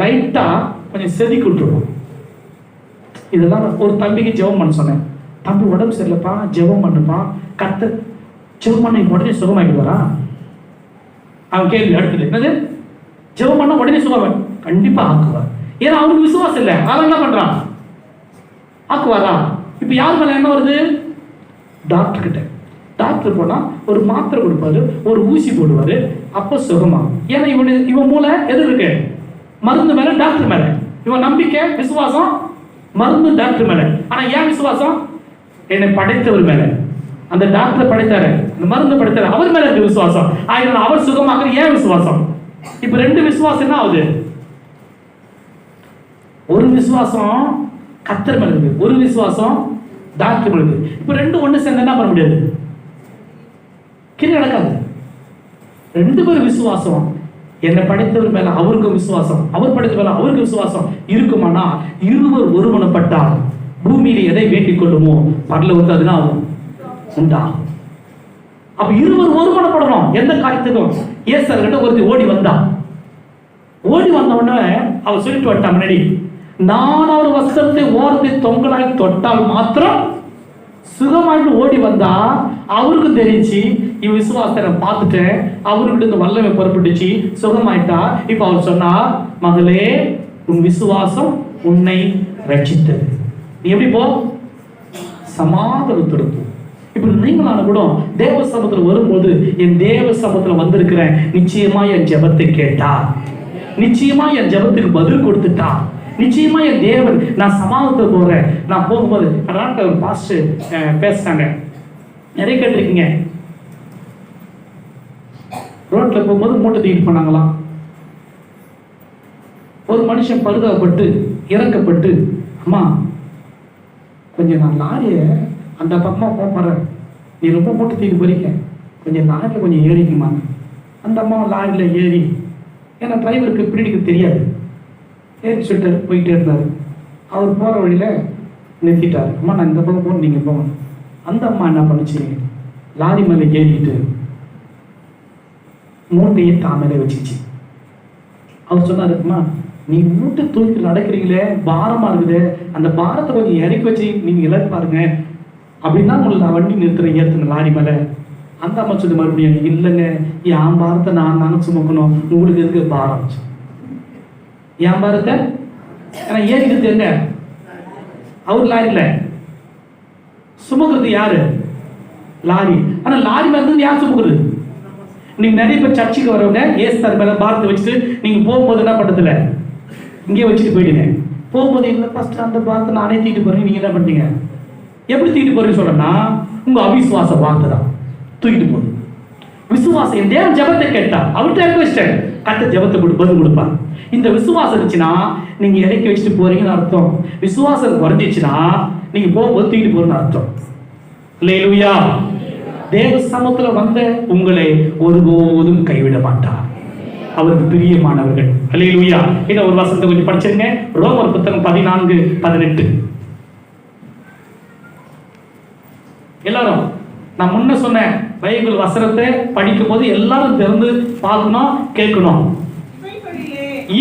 A: லைட்டா கொஞ்சம் செதுக்கி விட்டுருவோம். இதெல்லாம் ஒரு தம்பிக்கு ஜெபம் பண்ண சொன்னேன். தம்பி உடம்பு சரியில்லைப்பா, ஜெபம் பண்ணுப்பா, கத்த ஜெபம் பண்ண உடனே சுகமாக்கிடுவாரா? அவன் கேள்வி அடுத்தது என்னது? ஜெபம் பண்ண உடனே சுகம் கண்டிப்பா ஆக்குவார். ஏன்னா அவனுக்கு விசுவாசம் இல்லை. அவன் என்ன பண்றான்? ஆக்குவாரா? இப்ப யார் மேல என்ன வருது? டாக்டர் கிட்ட. டாக்டர் போனா ஒரு மாத்திரை கொடுப்பாரு, ஒரு ஊசி போடுவாரு, அப்ப சுகமாகும். ஏன்னா இவன் மூளை எது இருக்கு? மருந்து மேல, டாக்டர் மேல. இவன் நம்பிக்கை, விசுவாசம் மருந்து டாக்டர் மேல. ஆனா ஏன் விசுவாசம்? என்னை படைத்தவர் மேல, அந்த டாக்டர் படைத்தாரு, அந்த மருந்து படைத்தாரு, அவர் மேல இருக்கு விசுவாசம். ஆயிரம் அவர் சுகமாக ஏன் விசுவாசம்? இப்ப 2 விசுவாசம் என்ன ஆகுது? ஒரு விசுவாசம் கர்த்தர் மேல இருக்கு, ஒரு விசுவாசம் டாக்டர் மேல இருக்கு. இப்ப 2 ஒண்ணு சேர்ந்து என்ன பண்ண முடியாது? கிரி நடக்காது. 2 பேரும் விசுவாசம், என்னை படைத்தவர் மேல அவருக்கு விசுவாசம், அவர் படைத்த மேல அவருக்கு விசுவாசம் இருக்குமானா, இருவர் ஒருமனப்பட்டால் பூமியில எதை வேண்டிக் கொள்ளுமோ பரலோகத்தில் அதுதான் ஆகும், உண்டாகும். அப்ப இருவர் ஒருமனப்படணும் எந்த காரியத்துக்கும். ஏசார்கிட்ட ஒருத்தி ஓடி வந்தா, ஓடி வந்த உடனே அவர் சொல்லிட்டு வந்துட்டான் முன்னாடி, நான் அவர் வஸ்திரத்தை ஓரத்தை தொங்கலாய் தொட்டால் மாத்திரம் சுகமாயிட்டு ஓடி வந்தா அவருக்கு தெரிஞ்சு இவன் விசுவாசத்தை நான் பார்த்துட்டேன், அவர்கிட்ட இந்த வல்லமை புறப்பட்டுச்சு, சுகமாயிட்டா. இப்ப அவர் சொன்னா, மகளே உன் விசுவாசம் உன்னை ரட்சித்தது, நீ எப்படி போ, சமாதானத்தோடு போ. இப்ப நீங்களான கூட தேவ சமூகத்துல வரும்போது, என் தேவ சமூகத்துல வந்திருக்கிறேன், நிச்சயமா என் ஜெபத்தை கேட்டா, நிச்சயமா என் ஜெபத்துக்கு பதில் கொடுத்துட்டா, நிச்சயமா என் தேவன், நான் சமாதானத்துக்கு போறேன். நான் போகும்போது ஒரு பாஸ்டர் பேசுறாங்க, நிறைய கேட்டிருக்கீங்க, ரோட்ல போகும்போது மூட்டை தூக்கிட்டு போனாங்களாம். ஒரு மனுஷன் பரிதாபப்பட்டு இறக்கப்பட்டு, அம்மா கொஞ்சம் நான் லாரிய அந்த பக்கமா போறேன், நீ ரொம்ப மூட்டை தூக்கி போறீங்க, கொஞ்சம் லாரியில் கொஞ்சம் ஏறிக்குமா. அந்த அம்மா லாரியில் ஏறி, ஏன்னா டிரைவருக்கு பிடிக்க தெரியாது, ஏறி சொல்லிட்டு போயிட்டே இருந்தார். அவர் போகிற வழியில் நிறுத்திட்டார். அம்மா நான் இந்த பக்கம் போகணும், நீங்கள் போகணும். அந்த அம்மா என்ன பண்ணுச்சு, லாரி மேலே ஏறிட்டு மூட்டையை தாமரை வச்சுச்சு. அவர் சொன்னார், அம்மா நீ மூட்டை தூக்கி நடக்கிறீங்களே, பாரமா இருக்குது, அந்த பாரத்தை கொஞ்சம் இறக்கி வச்சு நீங்க எல்லாரும் பாருங்க, அப்படின்னா உங்களுக்கு நான் வண்டி நிறுத்துறேன், ஏற்றுங்க லாரி மேலே. அந்த அம்மா சொல்லி மறுபடியும், இல்லைங்க என் பாரத்தை நான் தானே சுமக்கணும், உங்களுக்கு எதுக்கு பாரம், என் பாரத்தை ஏன்னா ஏறிக்கிறது எங்க, அவர் லாரியில் சுமக்கிறது யாரு, லாரி. ஆனா லாரி மேலே யார் சுமக்குறது? நீங்க நிறைய பேர் சர்ச்சுக்கு வரவங்க ஏசுதார் மேல பாரத்தை வச்சுட்டு நீங்க போகும்போது என்ன பண்றதில்ல, இங்கே வச்சுட்டு போயிடுங்க. போகும்போது இல்லை ஃபர்ஸ்ட் அந்த பாரத்தை நானே தூக்கிட்டு போறேன், நீங்க என்ன பண்ணீங்க, எப்படி தூக்கிட்டு போறேன்னு சொல்றேன்னா, உங்க அவிசுவாச வார்த்தை தான் தூக்கிட்டு போகுது. விசுவாசம், என் தேவன் ஜெபத்தை கேட்டா அவர்கிட்ட இறக்கி வச்சிட்டேன், கத்த ஜெபத்தை பதில் கொடுப்பான். இந்த விசுவாசம் இருந்துச்சுன்னா நீங்க இறக்கி வச்சுட்டு போறீங்கன்னு அர்த்தம். விசுவாசம் குறைஞ்சிச்சுன்னா நீங்க போகும்போது தூக்கிட்டு போறேன்னு அர்த்தம். அல்லேலூயா. தேவ சமூகத்துல வந்த உங்களை ஒருபோதும் கைவிட மாட்டார், அவருக்கு பிரியமானவர்கள். அல்லேலூயா. இத ஒரு வசனத்தை கொஞ்சம் படிச்சிருங்க, ரோமர் புத்தகம் 14:18. எல்லாரும் நான் முன்ன சொன்ன பைபிள் வசனத்தை படிக்கும் போது எல்லாரும் திறந்து பார்க்கணும், கேட்கணும்.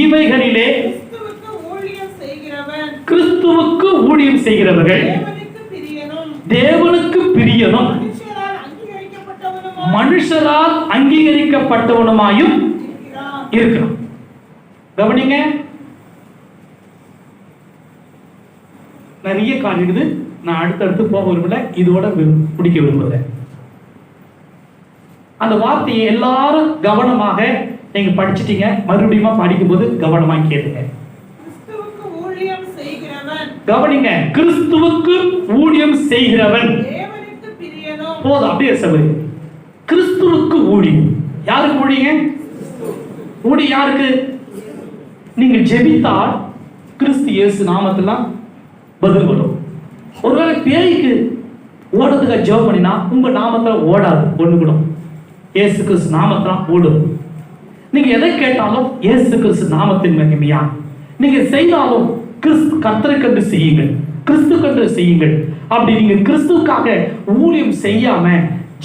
A: இவைகளிலே கிறிஸ்துவுக்கு ஊழியம் செய்கிறவர்கள் தேவனுக்கு பிரியனும் மனுஷரால் அங்கீகரிக்கப்பட்டவனுமாயும் இருக்கிறான். கவனிங்க, நிறைய காரியம் இருக்குது, நான் அடுத்தடுத்து போக விரும்பல, இதோட முடிக்க விரும்புகிறேன். அந்த வார்த்தையை எல்லாரும் கவனமாக நீங்க படிச்சிட்டீங்க, மறுபடியும் படிக்கும் போது கவனமா கேளுங்க. கவனிங்க, கிறிஸ்துவுக்கு ஊழியம் செய்கிறவன் போதும், அப்படியே சபரி. கிறிஸ்துவுக்கு ஊழியம், யாருக்கு ஊழியம்? ஊழியம் யாருக்கு? நீங்க ஜெபித்தால் கிறிஸ்து இயேசு நாமத்தெல்லாம் பதில் வரும். ஒருவேளை பேய்க்கு ஓடுறதுக்கு ஜெபம் பண்ணினா உங்க நாமத்துல ஓடாது, ஒண்ணு கூட இயேசு கிறிஸ்து நாமத்தான் ஓடும். நீங்க எதை கேட்டாலும் இயேசு கிறிஸ்து நாமத்தின் மகிமையா நீங்க செய்தாலும் கிறிஸ்து கர்த்தரை கண்டு செய்யுங்கள், கிறிஸ்து கண்டு செய்யுங்கள். அப்படி நீங்க கிறிஸ்துக்காக ஊழியம் செய்யாம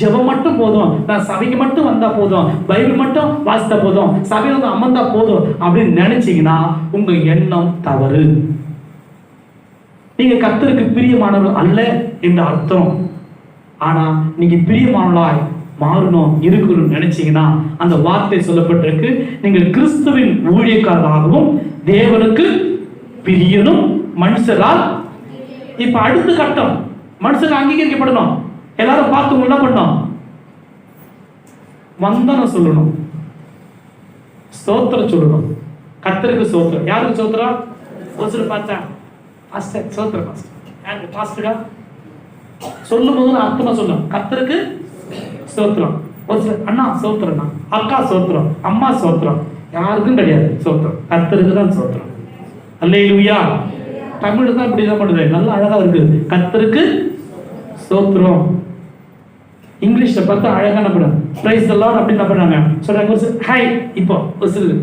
A: ஜெபம் மட்டும் போதும், நான் சபைக்கு மட்டும் வந்தா போதும், பைபிள் மட்டும் வாசித்தா போதும், சபையில வந்து அமர்ந்தா போதும் அப்படின்னு நினைச்சீங்கன்னா உங்க எண்ணம் தவறு. நீங்க கர்த்தருக்கு பிரியமானவர்கள் அல்ல என்ற அர்த்தம். ஆனா நீங்க பிரியமானவர்களாய் மாறணும், இருக்கணும் நினைச்சீங்கன்னா அந்த வார்த்தை சொல்லப்பட்டிருக்கு, நீங்கள் கிறிஸ்துவின் ஊழியக்காரராகவும் தேவனுக்கு பிரியனும் மனுஷரால். இப்ப அடுத்த கட்டம், மனுஷன் அங்கீகரிக்கப்படணும். எல்லாரும் பார்த்து என்ன பண்ணணும்? வந்தனம் சொல்லணும், ஸ்தோத்திரம் சொல்லணும். கர்த்தருக்கு ஸ்தோத்திரம். யாருக்கு ஸ்தோத்திரம்? ஒரு சில பார்த்தா பாஸ்டர் ஸ்தோத்திரம், பாஸ்டர் பாஸ்டரா சொல்லும் போது அர்த்தமா சொல்லணும். கர்த்தருக்கு ஸ்தோத்திரம். ஒரு சில அண்ணா ஸ்தோத்திரம், அக்கா ஸ்தோத்திரம், அம்மா ஸ்தோத்திரம், யாருக்கும் கிடையாது ஸ்தோத்திரம், கர்த்தருக்கு தான் ஸ்தோத்திரம். அல்லேலூயா. தமிழ் தான் இப்படிதான் பண்ணுது, நல்லா அழகா இருக்கு, கர்த்தருக்கு ஸ்தோத்திரம். இங்கிலீஷ்ல பார்த்தா அழகா என்ன பண்ண பிரைஸ் தி லார்ட் அப்படி என்ன பண்ணாங்க சொல்றாங்க. ஒரு சில ஹாய், இப்போ ஒரு சில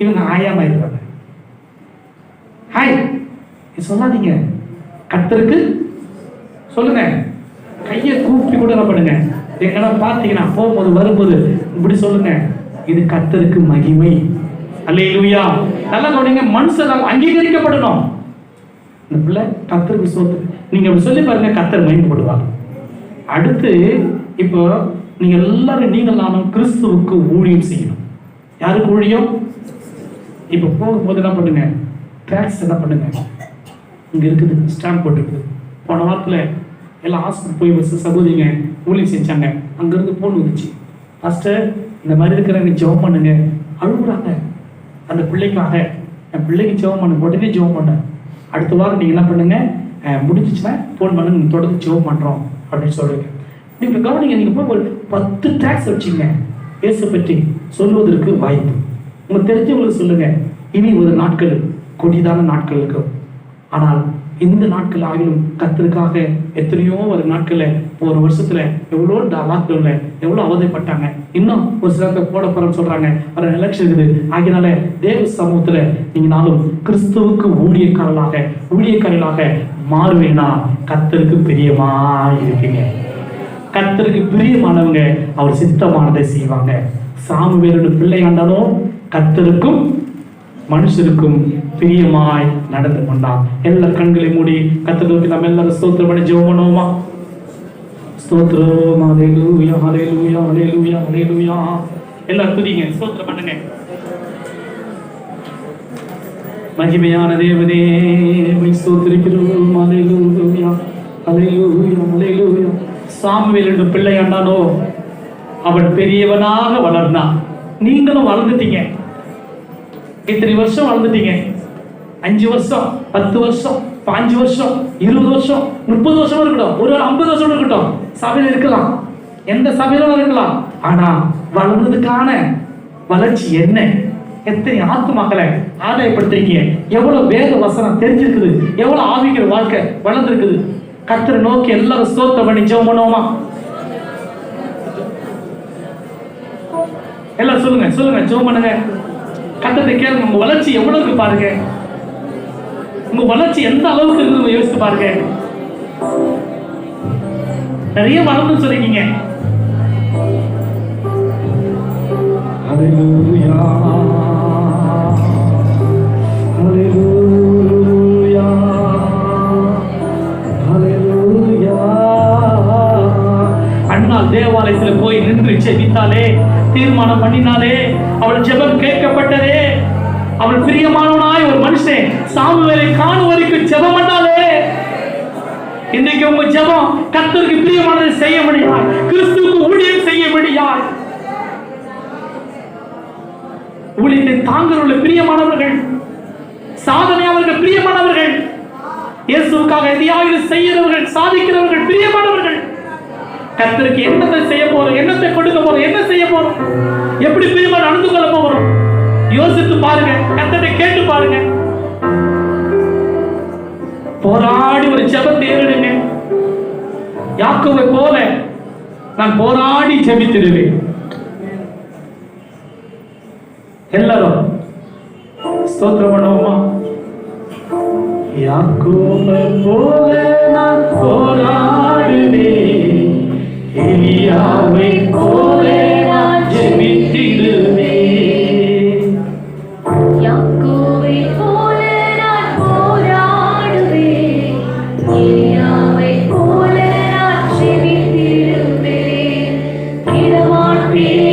A: இவங்க ஆயாம இருக்காங்க, ஹாய் சொல்லாதீங்க, கர்த்தருக்கு சொல்லுங்க. கையை கூப்பி கூட என்ன பண்ணுங்க, எங்கன்னா பார்த்தீங்கன்னா போகும்போது வரும்போது இப்படி சொல்லுங்க, இது கர்த்தருக்கு மகிமை. அல்லேலூயா. நல்லா கவனிங்க, மனுஷனால் அங்கீகரிக்கப்படணும். இந்த பிள்ளை கர்த்தருக்கு ஸ்தோத்திரம். நீங்க அப்படி சொல்லி பாருங்க, கர்த்தர் மகிமைப்படுவார். அடுத்து இப்போ நீங்க எல்லாரும் நீங்களானும் கிறிஸ்துவுக்கு ஊழியம் செய்யணும். யாருக்கு ஊழியம்? இப்போ போகும்போது என்ன பண்ணுங்க, டாக்ஸ் என்ன பண்ணுங்க, இங்க இருக்குது ஸ்டாம்ப் போட்டுருக்குது. போன வாரத்தில் எல்லாம் ஹாஸ்பிட்டல் போய் சகோதரிங்க ஊழியம் செஞ்சாங்க. அங்கேருந்து போன் வந்துச்சு, பாஸ்டர் இந்த மாதிரி இருக்கிறவங்க ஜெபம் பண்ணுங்க. அழுகுறாங்க அந்த பிள்ளைக்காக. என் பிள்ளைக்கு ஜெபம் பண்ணுங்க, உடனே ஜெபம் பண்ண. அடுத்த வாரம் நீங்கள் என்ன பண்ணுங்க, முடிஞ்சிச்சுன்னா ஃபோன் பண்ணுங்க, நீங்கள் தொடர்ந்து ஜெபம் பண்ணுறோம் அப்படின்னு சொல்லுங்க. நீங்கள் கவனிங்க, நீங்கள் போய் ஒரு 10 டாக்ஸ் வச்சுங்க இயேசு பற்றி சொல்வதற்கு வாய்ப்பு. உங்களுக்கு தெரிஞ்சவங்களுக்கு சொல்லுங்க. இனி ஒரு நாட்கள் கொடிதான நாட்கள் இருக்கும். ஆனால் இந்த நாட்கள் ஆகிலும் கர்த்தருக்காக எத்தனையோ ஒரு நாட்கள்ல ஒரு வருஷத்துல எவ்வளோ லாக்டவுன்ல எவ்வளோ அவதைப்பட்டாங்க. இன்னும் ஒரு சிலர் போட போறோம்னு சொல்றாங்க, வர எலெக்ஷன் இருக்குது. ஆகினால தேவ சமூகத்துல நீங்க நாளும் கிறிஸ்துவுக்கு ஊழியக்காரர்களாக மாறுவேனா கர்த்தருக்கு பிரியமா இருக்கீங்க. கர்த்தருக்கு பிரியமானவங்க அவர் சித்தமானதை செய்வாங்க. சாமுவேலோட பிள்ளையாண்டாலும் கர்த்தருக்கும் மனுஷருக்கும் பிரியமாய் நடந்து கொண்டான். எல்லா கண்களை மூடி கர்த்தருக்கு நம்ம எல்லாரும் ஸ்தோத்திரம் பண்ணி ஜெபம் பண்ணுவோமா? ஸ்தோத்திரம், ஹல்லேலூயா ஹல்லேலூயா ஹல்லேலூயா ஹல்லேலூயா. எல்லாரும் துதிங்க, ஸ்தோத்திரம் பண்ணுங்க. மகிமையான தேவனே உம்மை ஸ்தோத்திரிக்கிறோம். ஹல்லேலூயா ஹல்லேலூயா ஹல்லேலூயா. சாமுவேலோட பிள்ளையாண்டானோ அவன் பெரியவனாக வளர்ந்தான். நீங்களும் வளர்ந்துட்டீங்க. இத்தனை வருஷம் வளர்ந்துட்டீங்க. 5 வருஷம் 10 வருஷம் 5 வருஷம் 20 வருஷம் 30 வருஷம் இருக்கட்டும், ஒரு 50 வருஷம் இருக்கட்டும், சபையில இருக்கலாம், எந்த சபையிலும் இருக்கலாம். ஆனா வளர்ந்ததுக்கான வளர்ச்சி என்ன? எத்தனை ஆத்துமாக்களை ஆதாயப்படுத்திருக்கீங்க? எவ்வளவு வேத வசனம் தெரிஞ்சிருக்குது? எவ்வளவு ஆவிக்கிற வாழ்க்கை வளர்ந்துருக்குது? கர்த்தரை நோக்கி எல்லாரும் ஸ்தோத்திரம் பண்ணி ஜெபம் பண்ணுவோமா? எல்லாம் சொல்லுங்க ஜெபம் பண்ணுங்க. கர்த்தரை கேளுங்க. உங்க வளர்ச்சி எவ்வளவு இருக்கு பாருங்க. உங்க வளர்ச்சி எந்த அளவுக்கு இருக்கு யோசித்து பாருங்க. நிறைய வளர்ந்து சொல்லிருக்கீங்க. ஹல்லேலூயா ஹல்லேலூயா ஹல்லேலூயா. அண்ணாள் தேவாலயத்தில் போய் நின்று ஜெபித்தாலே, தீர்மானம் பண்ணினாலே, அவள் ஜெபம் கேட்கப்பட்டதே. அவள் பிரியமானவனாய் ஒரு மனுஷன் சாமுவேலை காணும் வரைக்கும் ஜெபம் பண்ணாலே. இன்னைக்கு உங்க ஜெபம் கர்த்தருக்கு பிரியமானதை செய்ய முடியாது, கிறிஸ்துவுக்கு ஊழியம் செய்ய முடியாது. ஊழியத்தை தாங்களுள்ள பிரியமானவர்கள், சாதனை அவர்கள் பிரியமானவர்கள், இயேசுவுக்காக எதையாவது செய்கிறவர்கள், சாதிக்கிறவர்கள் பிரியமானவர்கள். கர்த்தருக்கு என்னத்தை செய்ய போறோம், என்னத்தை கொடுக்க போறோம், என்ன செய்ய போறோம், எப்படி பிரியமா நடந்து கொள்ள போறோம் யோசித்து பாருங்க. கர்த்தரை கேட்டு பாருங்க. போராடி ஒரு ஜெபத்தை ஏறிடுங்க. யாக்கோபை போல நான் போராடி ஜெபித்திடுவேன். எல்லாரும் ஸ்தோத்திரம் பண்ணுவோமா? யாக்கோபை போல நான் போராடுவேன், எலியாவை போல நான் ஜெபித்திடுவேன்.
C: யாக்கோபை போல நான் போராடுவேன், எலியாவை போல நான் ஜெபித்திடுவேன். விடமாட்டேன்,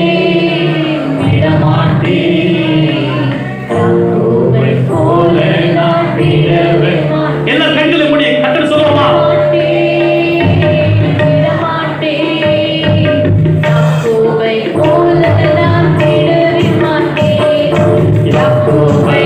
C: யாக்கோபை போல நான் விடவே மாட்டேன்.
A: எல்லா கண்களை மூடி கர்த்தர் சொல்லுவோமா?
C: யாக்கோபை போல நான் விடவே மாட்டேன், யாக்கோபை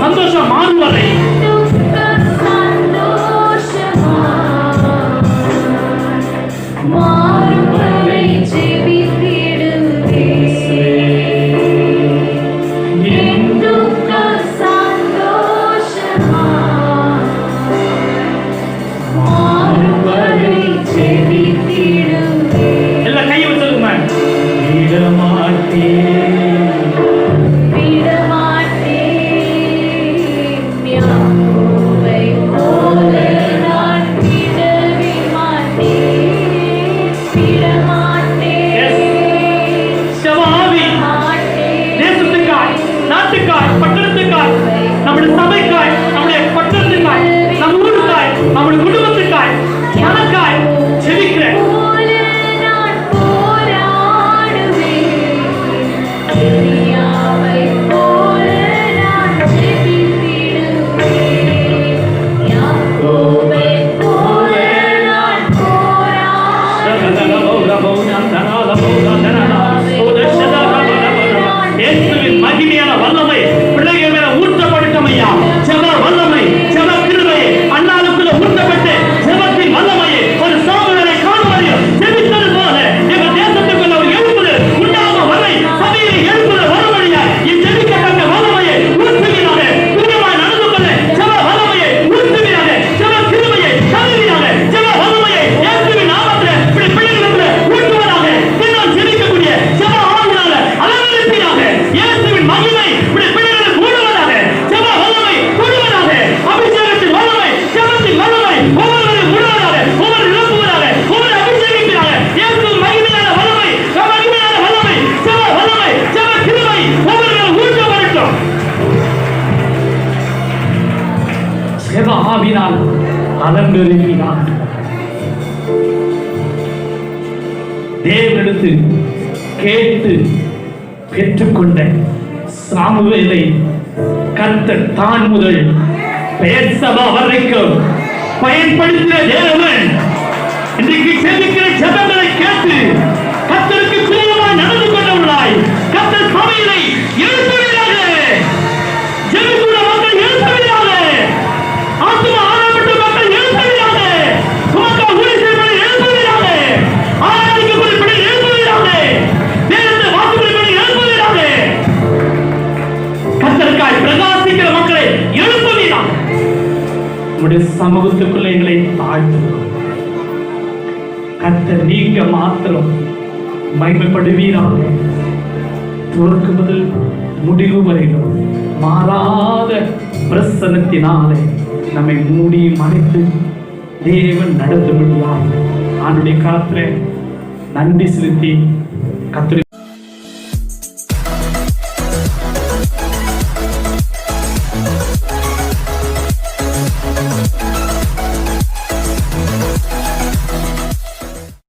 A: சந்தோஷம் மாறும் வரை எல்லாம் கையை வச்சிருக்குமா நம்முடைய சபைக்காய், நம்முடைய பட்டணத்துக்காய், நம் ஊருக்காய், நம்முடைய குடும்பத்துக்காய், எனக்காய் ஜெபிக்கிறேன். இயேசுவின் மகிமையான வல்லமை பிள்ளைகள் மேல ஊற்றப்படட்டும் ஐயா. ஜெப வல்லமை, ஜெப கிருபை அண்ணாளுக்குள்ள ஊற்றப்பட்டு ஜெபத்தின் வல்லமையை ஒரு சாமுவேலை காணுவதையும் ஜெபித்தது போல எங்க தேசத்துக்குள்ள ஒரு எழுப்புதல் உண்டாக வரை சபையை எழுப்புதல் வரும்படியா இஜெபிக்கப்பட்ட வல்லமையை ஊற்றுவீராக. துரியமாய் நடந்து கொள்ள ஜெப வல்லமையை ஊற்றுவீராக. ஜெப கிருபையை தருவீராக. ஜெப வல்லமையை இயேசுவின் நாமத்தில் இப்படி பிள்ளைகளுக்கு ஊற்றுவதாக. இன்னும் ஜெபிக்கக்கூடிய ஜெப ஆவியால அலங்கரிப்பீராக. இயேசுவின் மகிமை இப்படி பிள்ளைகளுக்கு ஊடுவதாக. ஜெப வல்லமை ஊடுவதாக. அபிஷேகத்தின் வல்லமை, ஜெபத்தின் வல்லமை ஒவ்வொருவரும் ஊடுவதாக. ஒவ்வொரு இழப்புவதாக. ஒவ்வொரு அபிஷேகிப்பீராக. இயேசுவின் மகிமையான வல்லமை, மகிமையான வல்லமை, ஜெப வல்லமை, ஜெப கிருபை ஒவ்வொருவரும் ஊற்றப்படட்டும். ஜெப ஆவினால் அலங்கரிப்பீராக. தேவனிடத்து கேட்டு பெற்றுக்கொண்ட சாமுவேலை கர்த்தர் தான் முதல் பெயர்சபா வரைக்கும் பயன்படுத்தின தேவன் இன்றைக்கு ஜெபிக்கிற ஜெபங்களை கேட்டு கர்த்தருக்கு பிரியமாய் நடந்து கொண்டவர்களாய் கர்த்தர் சபையை எழுப்புவீராக. ஜெபிக்கிற மக்கள் எழுப்புவீராக. ஆத்தும ஆழப்பட்ட மக்கள் எழுப்புவீராக. சுமக்க ஊழியர்களை எழுப்புவீராக. ஆராதிக்கக்கூடிய பிள்ளை எழுப்புவீராக. தேவனுடைய வாக்குறுதிகளை எழுப்புவீராக. கர்த்தருக்காய் பிரகாசிக்கிற மக்களை எழுப்புவீராக. உம்முடைய சமூகத்துக்குள்ள எங்களை தாழ்த்துகிறோம். கர்த்தர் நீங்க மாத்திரம் மகிமைப்படுவீராக. துவக்கு முதல் முடிவு வரையிலும் மாறாத பிரசன்னத்தினாலே நம்மை மூடி மறைத்து தேவன் நடந்து விடுவார். ஆண்டுடைய காலத்துல நன்றி செலுத்தி கர்த்தர்
C: Thank you.